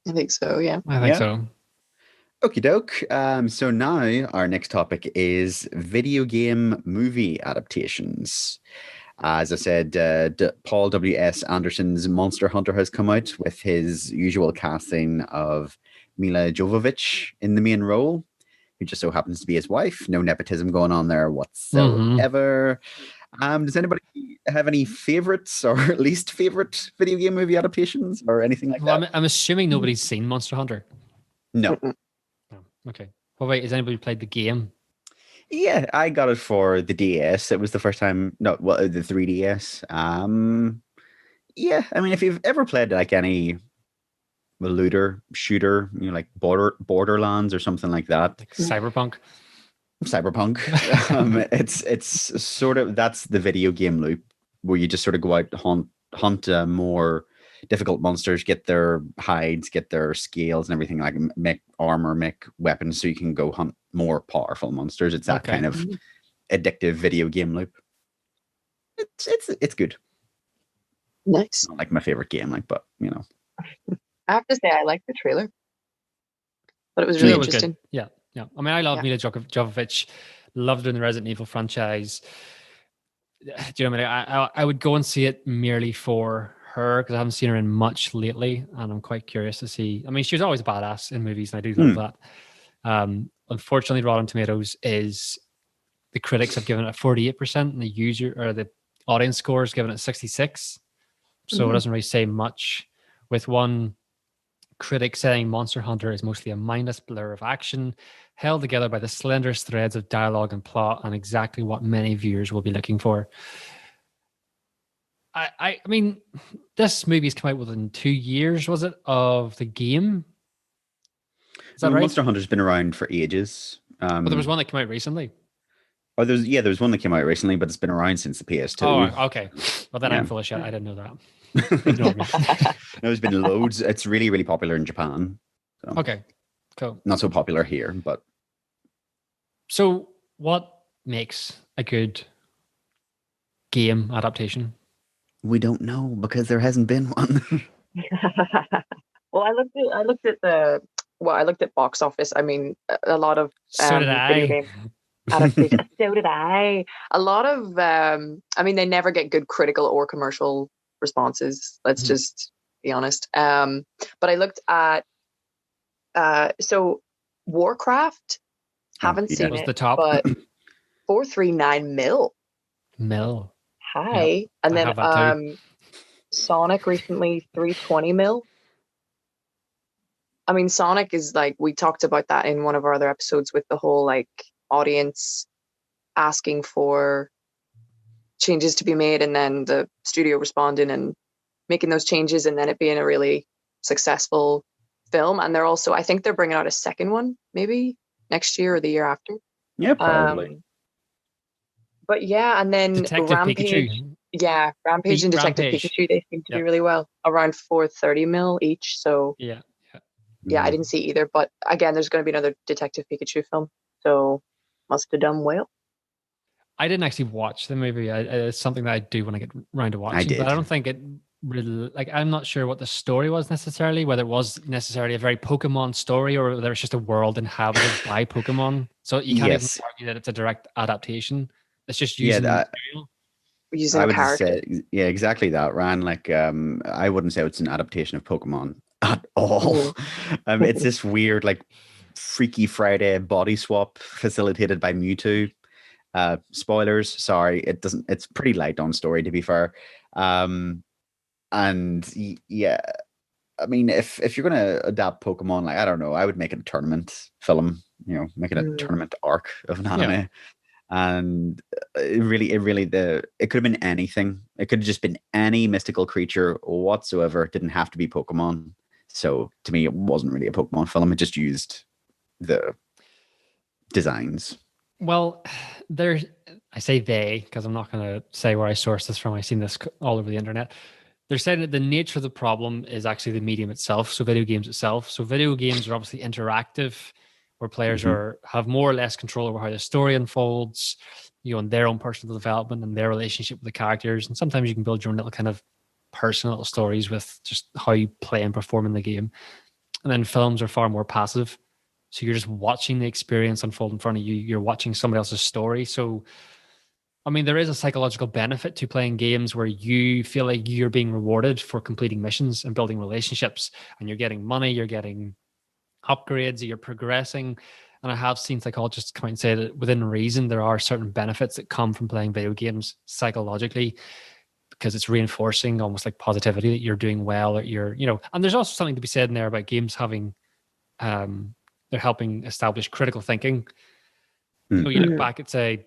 I think so. Yeah, I think so. Okie doke. So now our next topic is video game movie adaptations. As I said, Paul W.S. Anderson's Monster Hunter has come out with his usual casting of Mila Jovovich in the main role, who just so happens to be his wife. No nepotism going on there whatsoever. Does anybody have any favorites or least favorite video game movie adaptations or anything like that? I'm assuming nobody's seen Monster Hunter. No. Oh, okay. Well, wait, has anybody played the game? Yeah, I got it for the DS. It was the first time. No, well, the 3DS. Yeah, I mean, if you've ever played like any looter shooter, like Borderlands or something like that. Like Cyberpunk. Cyberpunk. It's sort of, that's the video game loop where you just sort of go out, hunt more difficult monsters, get their hides, get their scales and everything, like make armor, make weapons, so you can go hunt more powerful monsters. It's that kind of addictive video game loop. It's good. Nice. It's not like my favorite game, but I have to say I liked the trailer, but it was really interesting. Yeah. I mean, I love Mila Jovovich. Loved her in the Resident Evil franchise. Do you know what I mean? I would go and see it merely for her, because I haven't seen her in much lately, and I'm quite curious to see. I mean, she was always a badass in movies, and I do love that. Unfortunately, Rotten Tomatoes is, the critics have given it a 48%, and the audience score is given it 66. So it doesn't really say much. With one critic saying Monster Hunter is mostly a mindless blur of action, held together by the slenderest threads of dialogue and plot, and exactly what many viewers will be looking for. I mean, this movie's come out within 2 years, was it, of the game? Is that right? Monster Hunter's been around for ages. But there was one that came out recently. Oh, there's one that came out recently, but it's been around since the PS2. Oh, okay. Well, then I'm full of shit. I didn't know that. Ignore me. There's been loads. It's really, really popular in Japan. So. Okay, cool. Not so popular here, but. So, what makes a good game adaptation? We don't know, because there hasn't been one. Well, I looked at box office. I mean, a lot of so did video game adaptations. So did I. A lot of I mean, they never get good critical or commercial responses. Let's just be honest. But I looked at so Warcraft. Haven't seen it. The top, but 439 mil. Hi. Yeah, and then Sonic recently 320 mil. I mean, Sonic is like, we talked about that in one of our other episodes with the whole like audience asking for changes to be made, and then the studio responding and making those changes, and then it being a really successful film. And they're also, I think they're bringing out a second one maybe next year or the year after. Yeah, probably. But yeah, and then Detective Rampage. Pikachu. Yeah, Rampage and Detective Pikachu, they seem to do really well. Around 430 mil each. So yeah, I didn't see either. But again, there's going to be another Detective Pikachu film, so must have done well. I didn't actually watch the movie. It's something that I do when I get around to watching. But I don't think it really, like, I'm not sure what the story was necessarily, whether it was necessarily a very Pokemon story or whether it's just a world inhabited by Pokemon. So you can't even argue that it's a direct adaptation. It's just using the material. Using a character. Say, exactly that, Ryan. Like, I wouldn't say it's an adaptation of Pokemon at all. It's this weird, like, Freaky Friday body swap facilitated by Mewtwo. Spoilers, sorry, it's pretty light on story, to be fair. And yeah, I mean, if you're gonna adapt Pokemon, like, I don't know, I would make it a tournament film, make it a tournament arc of an anime. Yeah. And it could have been anything. It could have just been any mystical creature whatsoever. It didn't have to be Pokemon. So to me, it wasn't really a Pokemon film. It just used the designs. Well, I say they, because I'm not going to say where I sourced this from. I've seen this all over the internet. They're saying that the nature of the problem is actually the medium itself, so video games itself. So video games are obviously interactive, where players have more or less control over how the story unfolds, and their own personal development and their relationship with the characters. And sometimes you can build your own little kind of personal little stories with just how you play and perform in the game. And then films are far more passive. So you're just watching the experience unfold in front of you. You're watching somebody else's story. So, I mean, there is a psychological benefit to playing games where you feel like you're being rewarded for completing missions and building relationships, and you're getting money, you're getting upgrades, you're progressing. And I have seen psychologists come out and say that within reason, there are certain benefits that come from playing video games psychologically, because it's reinforcing almost like positivity that you're doing well, that you're, and there's also something to be said in there about games having, they're helping establish critical thinking. You look back at, say,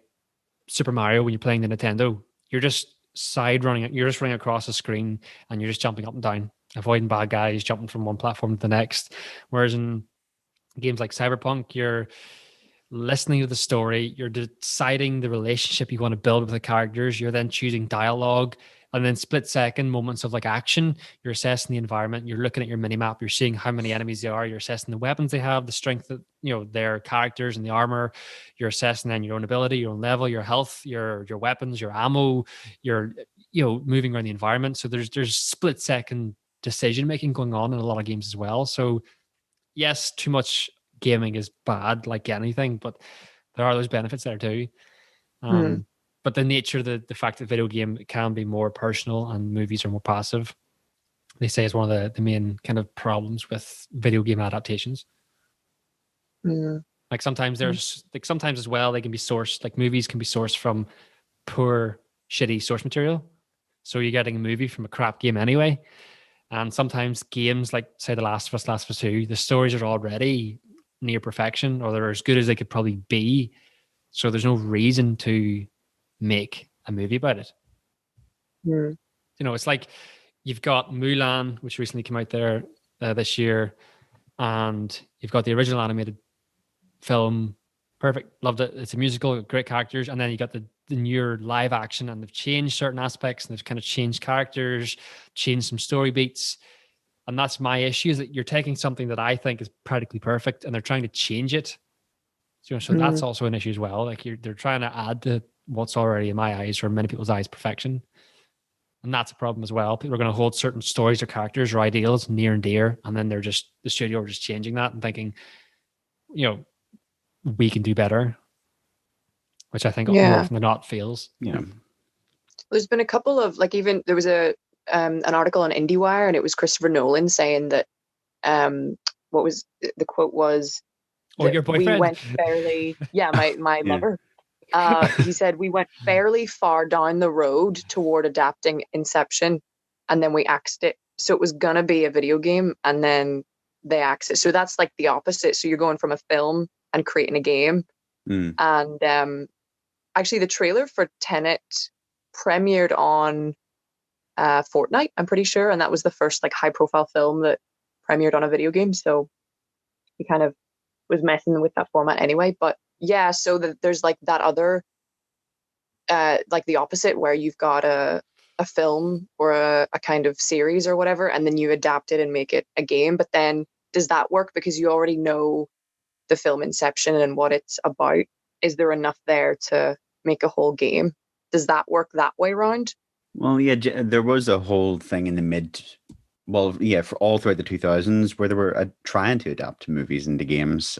Super Mario, when you're playing the Nintendo, you're just running across the screen and you're just jumping up and down avoiding bad guys, jumping from one platform to the next. Whereas in games like Cyberpunk, you're listening to the story, you're deciding the relationship you want to build with the characters, you're then choosing dialogue, and then split second moments of like action. You're assessing the environment, you're looking at your mini map, you're seeing how many enemies there are, you're assessing the weapons they have, the strength of their characters and the armor. You're assessing then your own ability, your own level, your health, your weapons, your ammo, your moving around the environment. So there's split second decision making going on in a lot of games as well. So yes, too much gaming is bad, like anything, but there are those benefits there too. But the nature, the fact that video game can be more personal and movies are more passive, they say is one of the main kind of problems with video game adaptations. Like sometimes sometimes as well, they can be sourced, like movies can be sourced from poor, shitty source material. So you're getting a movie from a crap game anyway. And sometimes games like, say, The Last of Us 2, the stories are already near perfection, or they're as good as they could probably be. So there's no reason to make a movie about it. It's like you've got Mulan, which recently came out there this year, and you've got the original animated film. Perfect. Loved it. It's a musical, great characters. And then you got the newer live action, and they've changed certain aspects, and they've kind of changed characters, changed some story beats. And that's my issue, is that you're taking something that I think is practically perfect and they're trying to change it. So that's also an issue as well. Like they're trying to add to what's already, in my eyes, or many people's eyes, perfection. And that's a problem as well. People are going to hold certain stories or characters or ideals near and dear, and then the studio are just changing that and thinking, we can do better, which I think more often than not fails. Yeah. There's been a couple of, like, even there was an article on IndieWire, and it was Christopher Nolan saying that what was the quote was, your boyfriend. We went fairly, my lover. He said we went fairly far down the road toward adapting Inception, and then we axed it. So it was gonna be a video game, and then they axed it. So that's like the opposite. So you're going from a film and creating a game. And actually, the trailer for Tenet premiered on Fortnite, I'm pretty sure, and that was the first like high-profile film that premiered on a video game. So he kind of was messing with that format anyway. But yeah, so there's like that other, like the opposite, where you've got a film or a kind of series or whatever, and then you adapt it and make it a game. But then does that work because you already know the film Inception and what it's about? Is there enough there to make a whole game? Does that work that way around? Well, yeah, there was a whole thing in the for all throughout the 2000s where they were trying to adapt movies into games.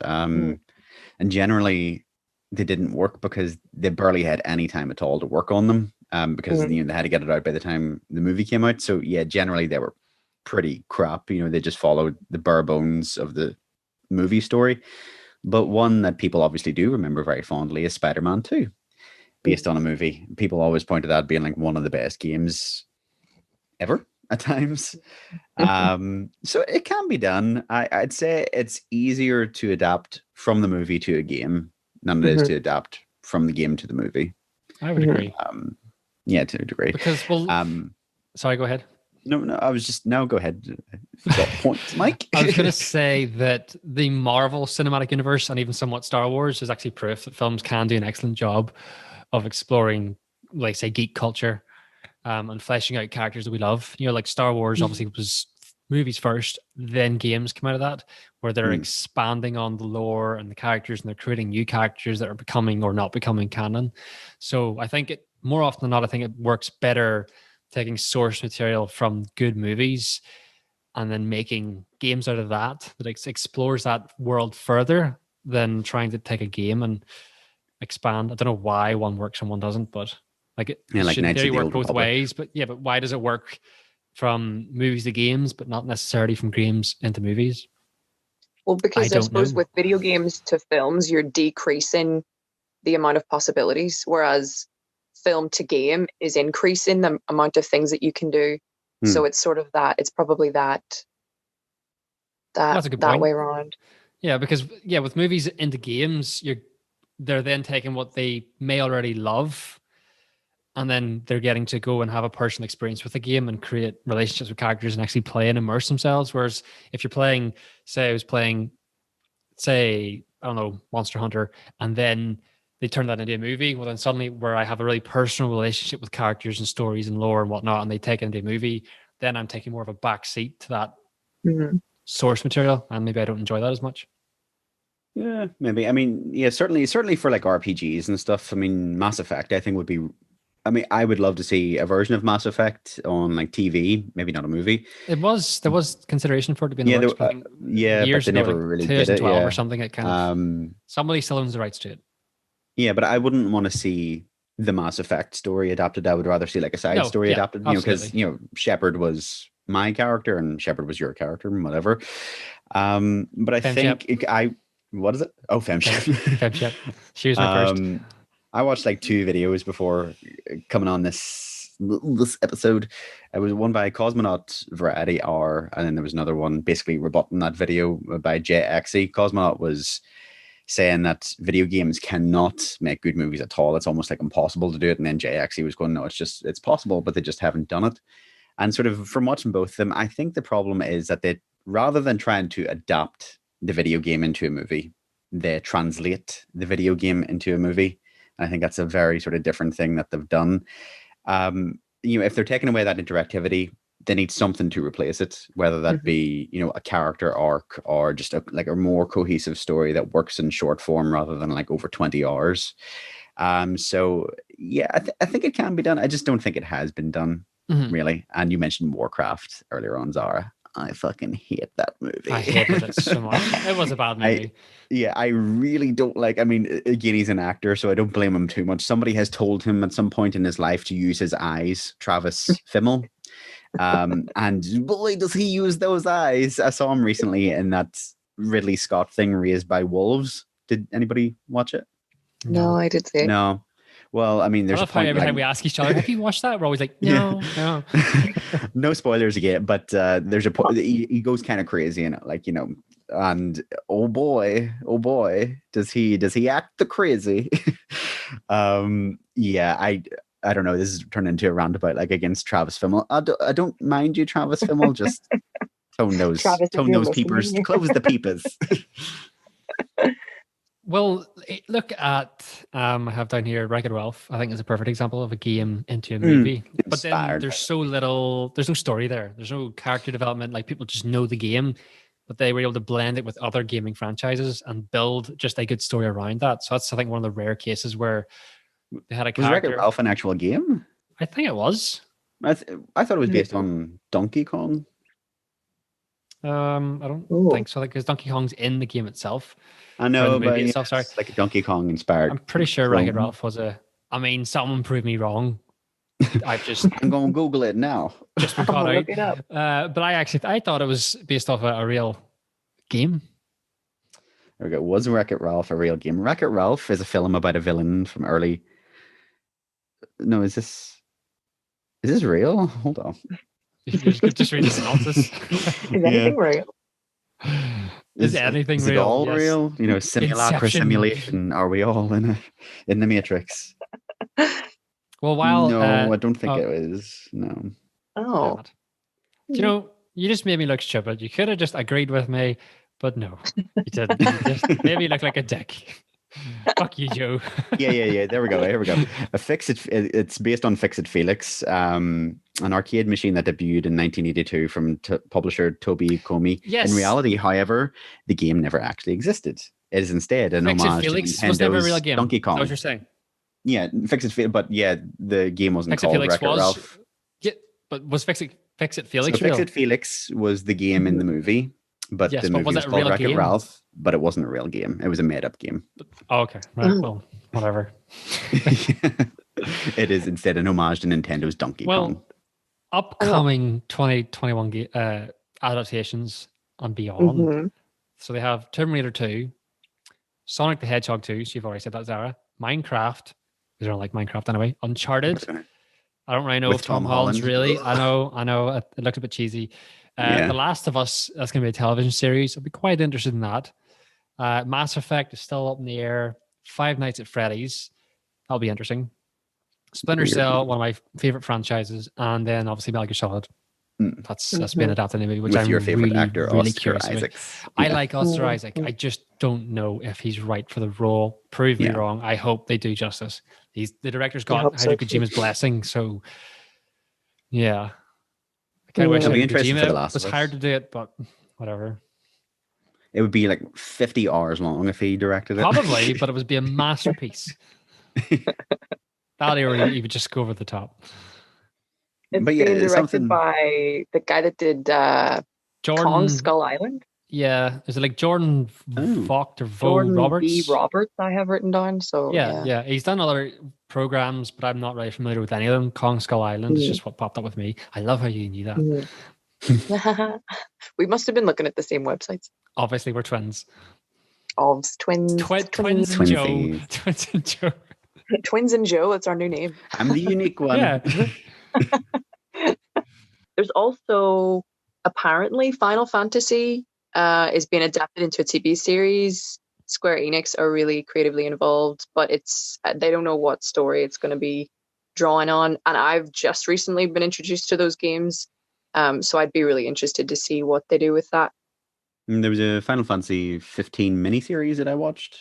And generally they didn't work because they barely had any time at all to work on them, because they had to get it out by the time the movie came out. So yeah, generally they were pretty crap. They just followed the bare bones of the movie story. But one that people obviously do remember very fondly is Spider-Man 2, based on a movie. People always pointed out being like one of the best games ever at times. So it can be done. I'd say it's easier to adapt from the movie to a game than it is to adapt from the game to the movie. I would agree. Yeah, to a degree. Because, sorry, go ahead. No, I was just, no, go ahead. If you've got points, Mike. I was going to say that the Marvel Cinematic Universe and even somewhat Star Wars is actually proof that films can do an excellent job of exploring, like, say, geek culture, and fleshing out characters that we love. Like Star Wars obviously was movies first, then games come out of that, where they're expanding on the lore and the characters, and they're creating new characters that are becoming or not becoming canon. So I think more often than not, I think it works better taking source material from good movies and then making games out of that explores that world further than trying to take a game and expand. I don't know why one works and one doesn't, but it should in theory work both ways. But why does it work from movies to games, but not necessarily from games into movies? Well, because I suppose with video games to films, you're decreasing the amount of possibilities, whereas film to game is increasing the amount of things that you can do. So it's sort of that. It's probably that way around. Yeah, because with movies into games, they're then taking what they may already love and then they're getting to go and have a personal experience with the game and create relationships with characters and actually play and immerse themselves. Whereas if you're playing, say I was playing, say, I don't know, Monster Hunter, and then they turn that into a movie, well then suddenly where I have a really personal relationship with characters and stories and lore and whatnot, and they take it into a movie, then I'm taking more of a back seat to that source material, and maybe I don't enjoy that as much. Yeah, maybe. I mean, yeah, certainly for like RPGs and stuff. I mean, Mass Effect, I think would be. I mean, I would love to see a version of Mass Effect on like TV, maybe not a movie. There was consideration for it to be in the works, but but they ago, never like really did it. 2012 Yeah, or something. It kind of somebody still owns the rights to it. Yeah, but I wouldn't want to see the Mass Effect story adapted. I would rather see like a side story adapted. Because Shepard was my character and Shepard was your character and whatever. But I think what is it? Oh, Femshep. She was my first. I watched like 2 videos before coming on this episode. It was one by Cosmonaut Variety R, and then there was another one basically rebutting that video by JXE. Cosmonaut was saying that video games cannot make good movies at all. It's almost like impossible to do it. And then JXE was going, no, it's possible, but they just haven't done it. And sort of from watching both of them, I think the problem is that they, rather than trying to adapt the video game into a movie, they translate the video game into a movie. And I think that's a very sort of different thing that they've done. If they're taking away that interactivity, they need something to replace it, whether that be, a character arc or just a more cohesive story that works in short form rather than like over 20 hours. So yeah, I think it can be done. I just don't think it has been done really. And you mentioned Warcraft earlier on, Zara. I fucking hate that movie. I hated it so much. It was a bad movie. I really don't like. I mean, again, he's an actor, so I don't blame him too much. Somebody has told him at some point in his life to use his eyes, Travis Fimmel. And boy, does he use those eyes. I saw him recently in that Ridley Scott thing, Raised by Wolves. Did anybody watch it? No, I did see it. No. Well, I mean, there's a point every time we ask each other, have you watched that? We're always like, no. No spoilers again, but there's a point he goes kind of crazy in it, like, and oh boy, does he act the crazy? I don't know. This is turned into a roundabout, like against Travis Fimmel. I don't mind you, Travis Fimmel. Just tone those peepers. Close the peepers. Well, look at I have down here Wreck-It Ralph. I think is a perfect example of a game into a movie. But then there's so little. There's no story there. There's no character development. Like people just know the game, but they were able to blend it with other gaming franchises and build just a good story around that. So that's, I think, one of the rare cases where they had a character. Was Wreck-It Ralph an actual game? I think it was. I thought it was based on Donkey Kong. I don't think so, because Donkey Kong's in the game itself. I know, but itself, sorry. It's like a Donkey Kong inspired. I'm pretty sure Wreck-It Ralph was someone proved me wrong. I'm going to Google it now. Just been caught out. But I thought it was based off a real game. There we go. Was Wreck-It Ralph a real game? Wreck-It Ralph is a film about a villain from early. No, is this real? Hold on. Just read the synopsis. Is anything real? Is anything real? Is it all real? Simulacra simulation. Are we all in the Matrix? Well, I don't think it is. No. Oh. You just made me look stupid. You could have just agreed with me, but no, you didn't. You just made me look like a dick. Fuck you, Joe. Yeah. There we go. It's based on Fix It Felix, an arcade machine that debuted in 1982 from publisher Toby Comey. Yes. In reality, however, the game never actually existed. It is instead an homage to Nintendo's Donkey Kong. That's what you're saying. Yeah, Fix It Felix, but yeah, the game wasn't called Wreck-It Ralph. Yeah, but was Fix It Felix real? Fix It Felix was the game in the movie. But the movie was called Wreck-It Ralph, but it wasn't a real game. It was a made-up game. Oh, okay. Right. Well, whatever. It is instead an homage to Nintendo's Donkey Kong. Upcoming 2021 adaptations and beyond. Mm-hmm. So they have Tomb Raider 2, Sonic the Hedgehog 2, so you've already said that, Zara. Minecraft, because I don't like Minecraft anyway. Uncharted. I don't really know if Tom Holland's really. I know. It looked a bit cheesy. The Last of Us, that's going to be a television series. I'll be quite interested in that. Mass Effect is still up in the air. Five Nights at Freddy's. That'll be interesting. Splinter Cell, one of my favorite franchises, and then obviously Metal Gear Solid. That's been adapted in a movie, which I'm your favorite really, actor, really Oscar curious Isaacs. about. I like Oscar Isaac. I just don't know if he's right for the role. Prove me wrong. I hope they do justice. The director's got Hideo Kojima's blessing, so yeah. I kind of wish Hideo Kojima was hired to do it, but whatever. It would be like 50 hours long if he directed it. Probably, but it would be a masterpiece. That area, you would just go over the top. It's being directed by the guy that did Kong Skull Island. Yeah, is it like Jordan Vogt or Jordan Roberts? V. Roberts, I have written down. So yeah, he's done other programs, but I'm not really familiar with any of them. Kong Skull Island is just what popped up with me. I love how you knew that. We must have been looking at the same websites. Obviously, we're twins. Twins and Joe. Twins and Joe. Twins and Joe. That's our new name. I'm the unique one. Yeah. There's also apparently Final Fantasy is being adapted into a TV series. Square Enix are really creatively involved, but they don't know what story it's going to be drawing on. And I've just recently been introduced to those games, so I'd be really interested to see what they do with that. There was a Final Fantasy 15 miniseries that I watched.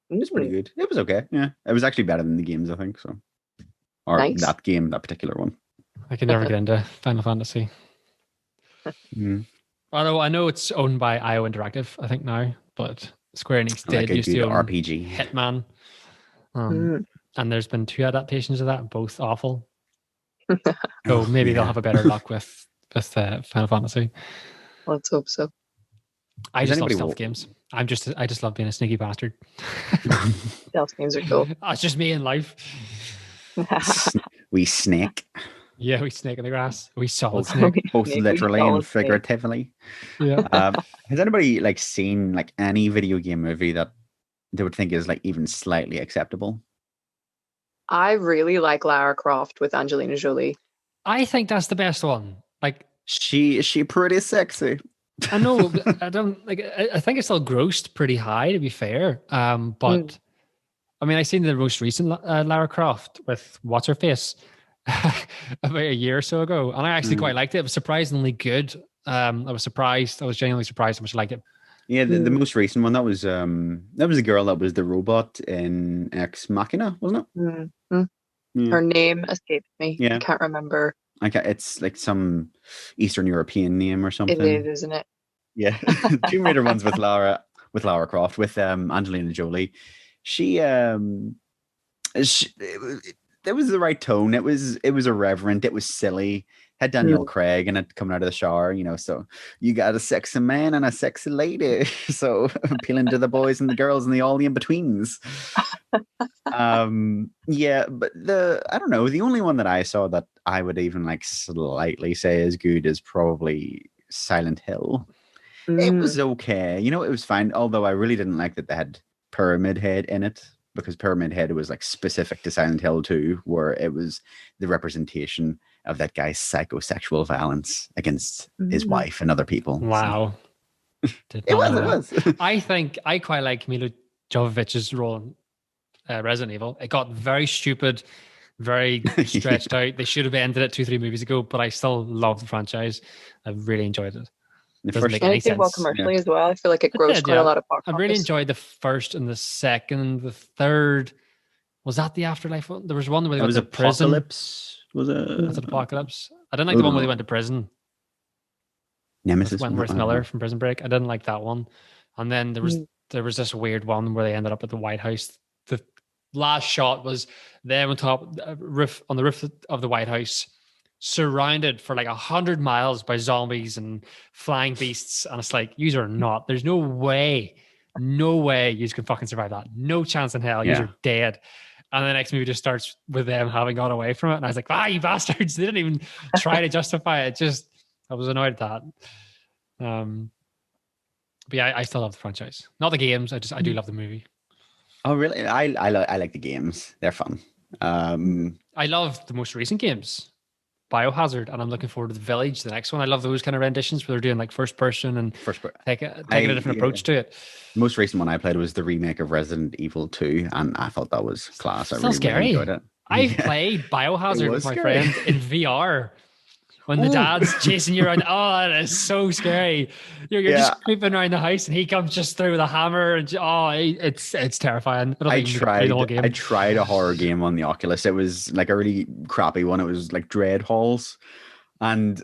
It was pretty good. It was okay. Yeah, it was actually better than the games, I think. So, or that game, that particular one. I can never get into Final Fantasy. Although I know it's owned by IO Interactive, I think now, but Square Enix did used to own RPG Hitman. And there's been 2 adaptations of that, both awful. So maybe they'll have a better luck with Final Fantasy. Let's hope so. I just love stealth games. I just love being a sneaky bastard. Stealth games are cool. That's just me in life. We snake. Yeah, we snake in the grass. We solid snake. Both literally and figuratively. Yeah. Has anybody seen any video game movie that they would think is even slightly acceptable? I really like Lara Croft with Angelina Jolie. I think that's the best one. She pretty sexy. I know. I don't I think it's still grossed pretty high, to be fair. But I mean, I seen the most recent Lara Croft with what's her face about a year or so ago, and I actually quite liked it. It was surprisingly good. I was surprised. I was genuinely surprised how much I liked it. Yeah, the most recent one that was the girl that was the robot in Ex Machina, wasn't it? Yeah. Her name escaped me. Yeah. I can't remember. It's some Eastern European name or something. It is, isn't it? Yeah, Tomb Raider ones with Lara Croft with Angelina Jolie. There was the right tone. It was irreverent. It was silly. Had Daniel Craig in it coming out of the shower, so you got a sexy man and a sexy lady. So appealing to the boys and the girls and all the in-betweens. Yeah, but I don't know, the only one that I saw that I would even slightly say is good is probably Silent Hill. It was okay. It was fine. Although I really didn't like that they had Pyramid Head in it, because Pyramid Head was specific to Silent Hill 2, where it was the representation of that guy's psychosexual violence against his wife and other people. Wow. So. It was. I think I quite like Mila Jovovich's role in Resident Evil. It got very stupid, very stretched out. They should have ended it 2-3 movies ago, but I still love the franchise. I really enjoyed it. Doesn't make any sense. Well commercially as well. I feel like it grows quite a lot of box office. I really enjoyed the first and the second. The third, was that the Afterlife one? There was one where they went to prison. Apocalypse? Was it Apocalypse? I didn't like the one where they went to prison. Nemesis. Wentworth Miller from Prison Break. I didn't like that one. And then there was this weird one where they ended up at the White House. The last shot was them on the roof of the White House, surrounded for 100 miles by zombies and flying beasts, and it's yous are not. There's no way yous can fucking survive that. No chance in hell. Yous are dead. And the next movie just starts with them having got away from it, and I was like, you bastards! They didn't even try to justify it. I was annoyed at that. But yeah, I still love the franchise. Not the games. I do love the movie. Oh really? I like the games. They're fun. I love the most recent games. Biohazard, and I'm looking forward to The Village, the next one. I love those kind of renditions where they're doing first person and taking a different approach to it. The most recent one I played was the remake of Resident Evil 2, and I thought that was class. Still scary. Really enjoyed it. I played Biohazard with my scary. friend in VR. When the dad's chasing you around, oh, that is so scary. You're just creeping around the house, and he comes just through with a hammer, and it's terrifying. I tried a horror game on the Oculus. It was like a really crappy one. It was like Dread Halls, and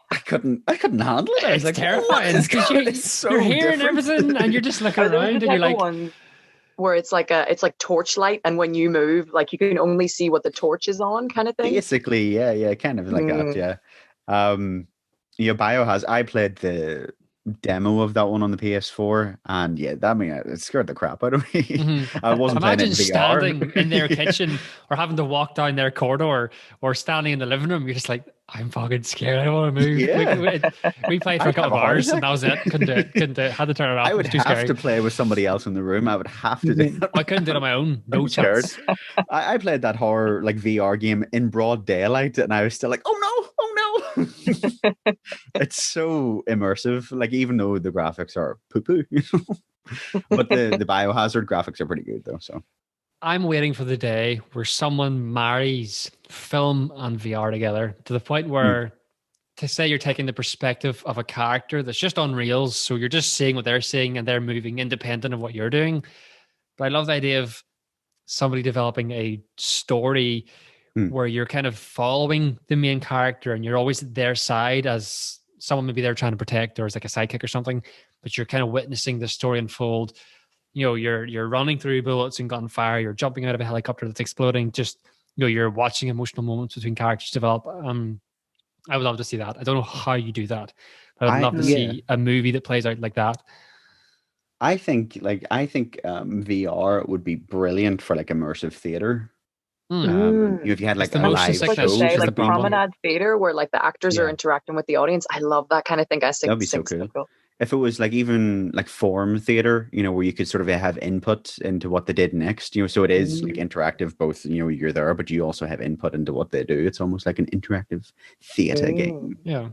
I couldn't handle it. I was like, terrifying because you're hearing everything, and you're just looking around, and you're like. Where it's like torchlight, and when you move, like you can only see what the torch is on, kind of thing. Basically, yeah, kind of like that, yeah. Biohazard. I played the demo of that one on the PS4, and it scared the crap out of me. Mm-hmm. I wasn't playing it in VR. Standing in their kitchen or having to walk down their corridor or standing in the living room. You're just like, I'm fucking scared. I want to move. Yeah. We played for a couple of hours, and that was it. Couldn't do it. Had to turn it off. I would have to play with somebody else in the room. I would have to do it. I couldn't do it on my own. No chance. I played that horror like VR game in broad daylight, and I was still like, oh no. It's so immersive. Like, even though the graphics are poo-poo, but the Biohazard graphics are pretty good though. So I'm waiting for the day where someone marries film and VR together to the point where, to say you're taking the perspective of a character that's just on rails, so you're just seeing what they're seeing and they're moving independent of what you're doing. But I love the idea of somebody developing a story where you're kind of following the main character and you're always at their side as someone maybe they're trying to protect or as like a sidekick or something, but you're kind of witnessing the story unfold. You're running through bullets and gunfire, you're jumping out of a helicopter that's exploding, just you're watching emotional moments between characters develop. I would love to see that. I don't know how you do that, but I'd love to see a movie that plays out like that. I think VR would be brilliant for like immersive theater. If you had like a live show, like promenade theater where like the actors are interacting with the audience. I love that kind of thing. That'd be so cool. If it was like even like form theater, where you could sort of have input into what they did next, so it is like interactive, both, you're there, but you also have input into what they do. It's almost like an interactive theater game. Yeah.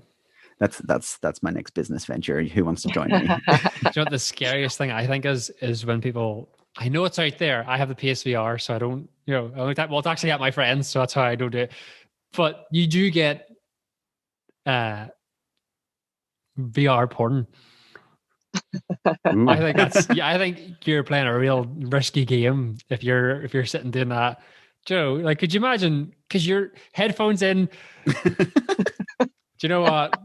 That's my next business venture. Who wants to join me? Do you know what the scariest thing I think is when people, I know it's out there. I have the PSVR, so I don't, it's actually at my friends, so that's how I don't do it. But you do get VR porn. I think you're playing a real risky game if you're sitting doing that. Joe, like, could you imagine? Because your headphones in. Do you know what?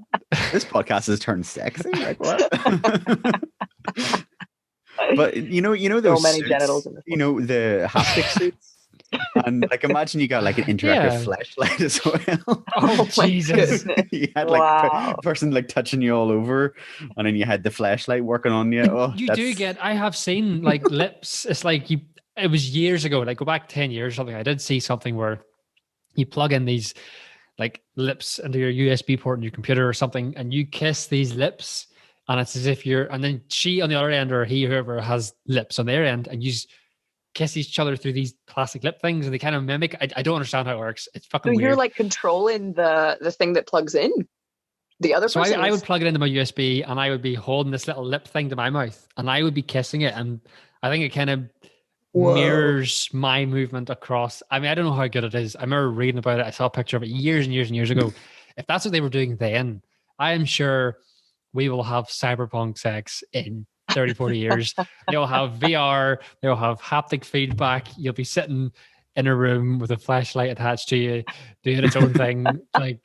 This podcast has turned sexy. Like what? But those so many suits, genitals in this the haptic suits. And like, imagine you got like an interactive flashlight as well. Oh Jesus! You had like a person like touching you all over, and then you had the flashlight working on you. Oh, you do get. I have seen like lips. It's like it was years ago. Like go back 10 years or something. I did see something where you plug in these like lips into your USB port in your computer or something, and you kiss these lips, and it's as if and then she on the other end or he, whoever has lips on their end, and you kiss each other through these plastic lip things, and they kind of mimic. I don't understand how it works. It's fucking weird. You're like controlling the thing that plugs in the other person. So I would plug it into my USB, and I would be holding this little lip thing to my mouth, and I would be kissing it, and I think it kind of mirrors my movement across. I mean, I don't know how good it is. I remember reading about it. I saw a picture of it years and years and years ago. If that's what they were doing then, I am sure we will have cyberpunk sex in 30, 40 years. You'll have VR, you'll have haptic feedback, you'll be sitting in a room with a flashlight attached to you, doing its own thing. Like,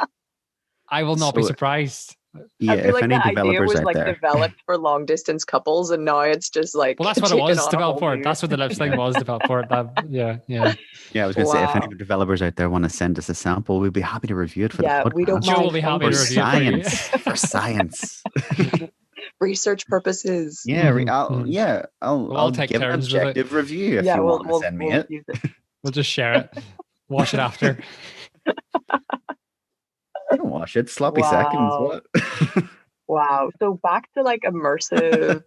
I will not be surprised. Yeah, I feel like any the developers idea was like developed for long distance couples, and now it's just like, well, that's what it was developed for. That's what the lips thing was developed for. Yeah. I was going to say, if any developers out there want to send us a sample, we'd be happy to review it for the podcast. We don't Joe will be happy to review it for science. Research purposes. I'll take give an turns objective review if you want to send me it. We'll just share it. Wash it after. I don't wash it. Sloppy seconds. What? Wow. So back to like immersive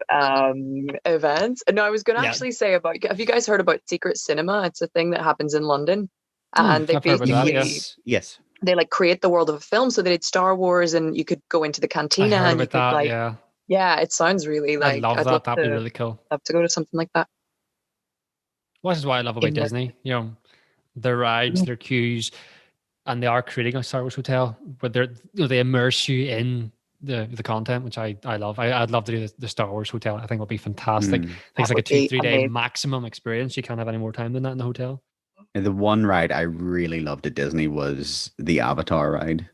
events. No, I was going to actually say have you guys heard about Secret Cinema? It's a thing that happens in London, and they basically yes. They like create the world of a film. So they did Star Wars, and you could go into the cantina and you could yeah, it sounds really like I'd love that. That'd be really cool. Love to go to something like that. Which is why I love about Disney. their rides, their queues, and they are creating a Star Wars hotel, but they immerse you in the content, which I love. I'd love to do the Star Wars hotel. I think it'll be fantastic. I think it's like a 2-3 day maximum experience. You can't have any more time than that in the hotel. And the one ride I really loved at Disney was the Avatar ride.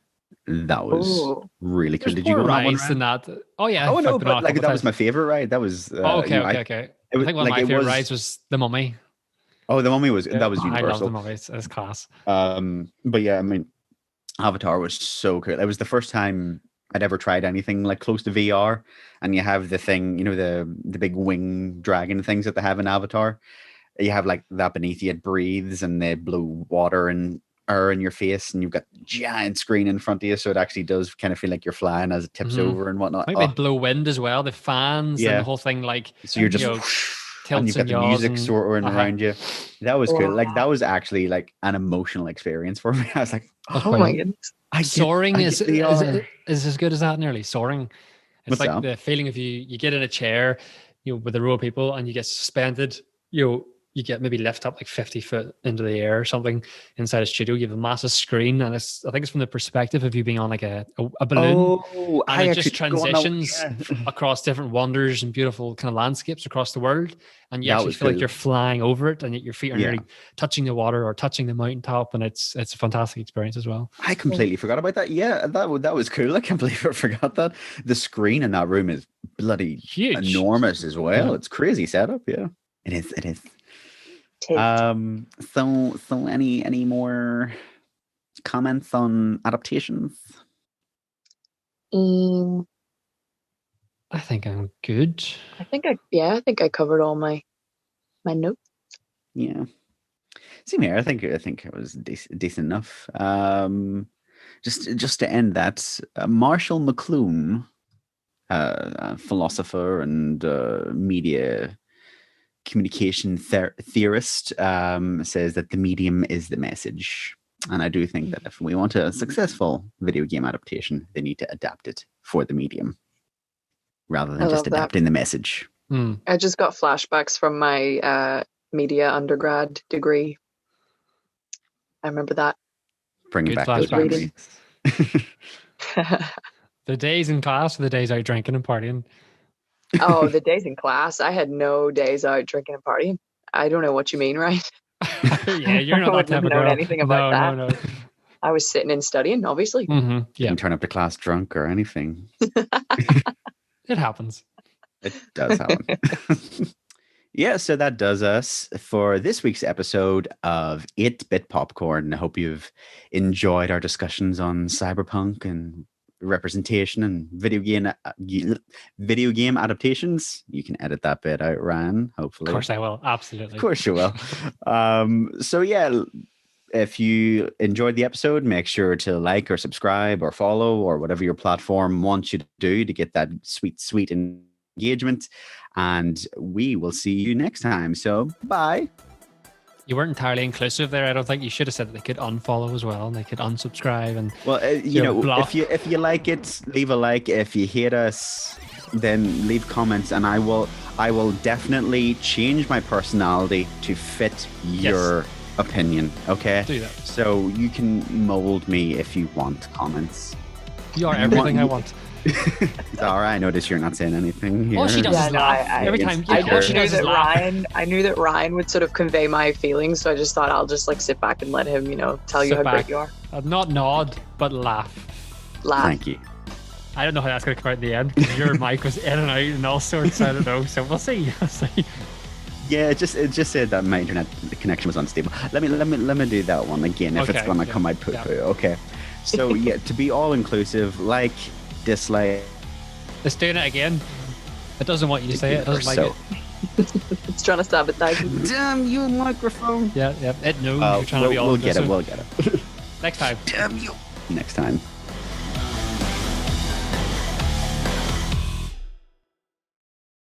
That was really cool. Did you go on that one? Than that? Oh yeah. Oh no, but like that was my favorite ride. That was okay. I think one of my favorite rides was the Mummy. Oh, the Mummy was that was universal. I love the Mummy. It's class. But yeah, I mean, Avatar was so cool. It was the first time I'd ever tried anything like close to VR, and you have the thing, you know, the big wing dragon things that they have in Avatar. You have like that beneath you, it breathes, and they blow water and air in your face, and you've got a giant screen in front of you, so it actually does kind of feel like you're flying as it tips over and whatnot. I think they blow wind as well, the fans and the whole thing, like so you're just and you've got the music soaring around you. That was cool. Like that was actually like an emotional experience for me. I was like, oh my goodness. Soaring is as good as that nearly. Soaring. It's What's like that? the feeling of you get in a chair, you know, with a row of people, and you get suspended, you get maybe lift up like 50 foot into the air or something inside a studio. You have a massive screen, and I think it's from the perspective of you being on like a balloon. Oh, and it just transitions across different wonders and beautiful kind of landscapes across the world. And you actually feel like you're flying over it, and yet your feet are nearly touching the water or touching the mountaintop. And it's a fantastic experience as well. I completely forgot about that. Yeah, that was cool. I can't believe I forgot that. The screen in that room is bloody huge, enormous as well. Yeah. It's crazy setup. Yeah, it is. It is. So any more comments on adaptations? I think I'm good. I think I covered all my notes. Yeah. Same here. I think it was decent enough. Just to end that, Marshall McLuhan, a philosopher and media communication theorist, says that the medium is the message. And I do think that if we want a successful video game adaptation, they need to adapt it for the medium rather than just adapting the message. I just got flashbacks from my media undergrad degree. I remember that. Bringing back those memories. The days in class or the days out drinking and partying? Oh, the days in class. I had no days out drinking and partying. I don't know what you mean, right? Yeah, you're not that type of girl. Anything about that. No. I was sitting and studying, obviously. Mm-hmm. Yeah. Didn't turn up to class drunk or anything. It happens. It does happen. Yeah, so that does us for this week's episode of 8-Bit Popcorn. I hope you've enjoyed our discussions on Cyberpunk and representation and video game adaptations. You can edit that bit out, Ryan, hopefully. Of course I will. Absolutely. Of course you will. So yeah, if you enjoyed the episode, make sure to like or subscribe or follow or whatever your platform wants you to do to get that sweet engagement. And we will see you next time. So bye. You weren't entirely inclusive there. I don't think you should have said that they could unfollow as well and they could unsubscribe and you know block. if you like it, leave a like. If you hate us, then leave comments, and I will definitely change my personality to fit your opinion. Okay, do that. So you can mold me if you want comments. You are everything I want. Zara, I notice you're not saying anything here. All she does is laugh every time. I knew that Ryan would sort of convey my feelings, so I just thought I'll just like sit back and let him, tell you how great you are. Not nod, but laugh. Thank you. I don't know how that's going to come out in the end because your mic was in and out and all sorts. I don't know, so we'll see. Yeah, it just said that my internet connection was unstable. Let me do that one again if it's gonna come out poo-poo. Okay. So yeah, to be all inclusive, like, dislike. It's doing it again. It doesn't want you to say it. It doesn't like it. It's trying to sabotage you. Damn you, microphone. Yeah. It knows you're trying to be all inclusive. We'll get it. Next time. Damn you. Next time.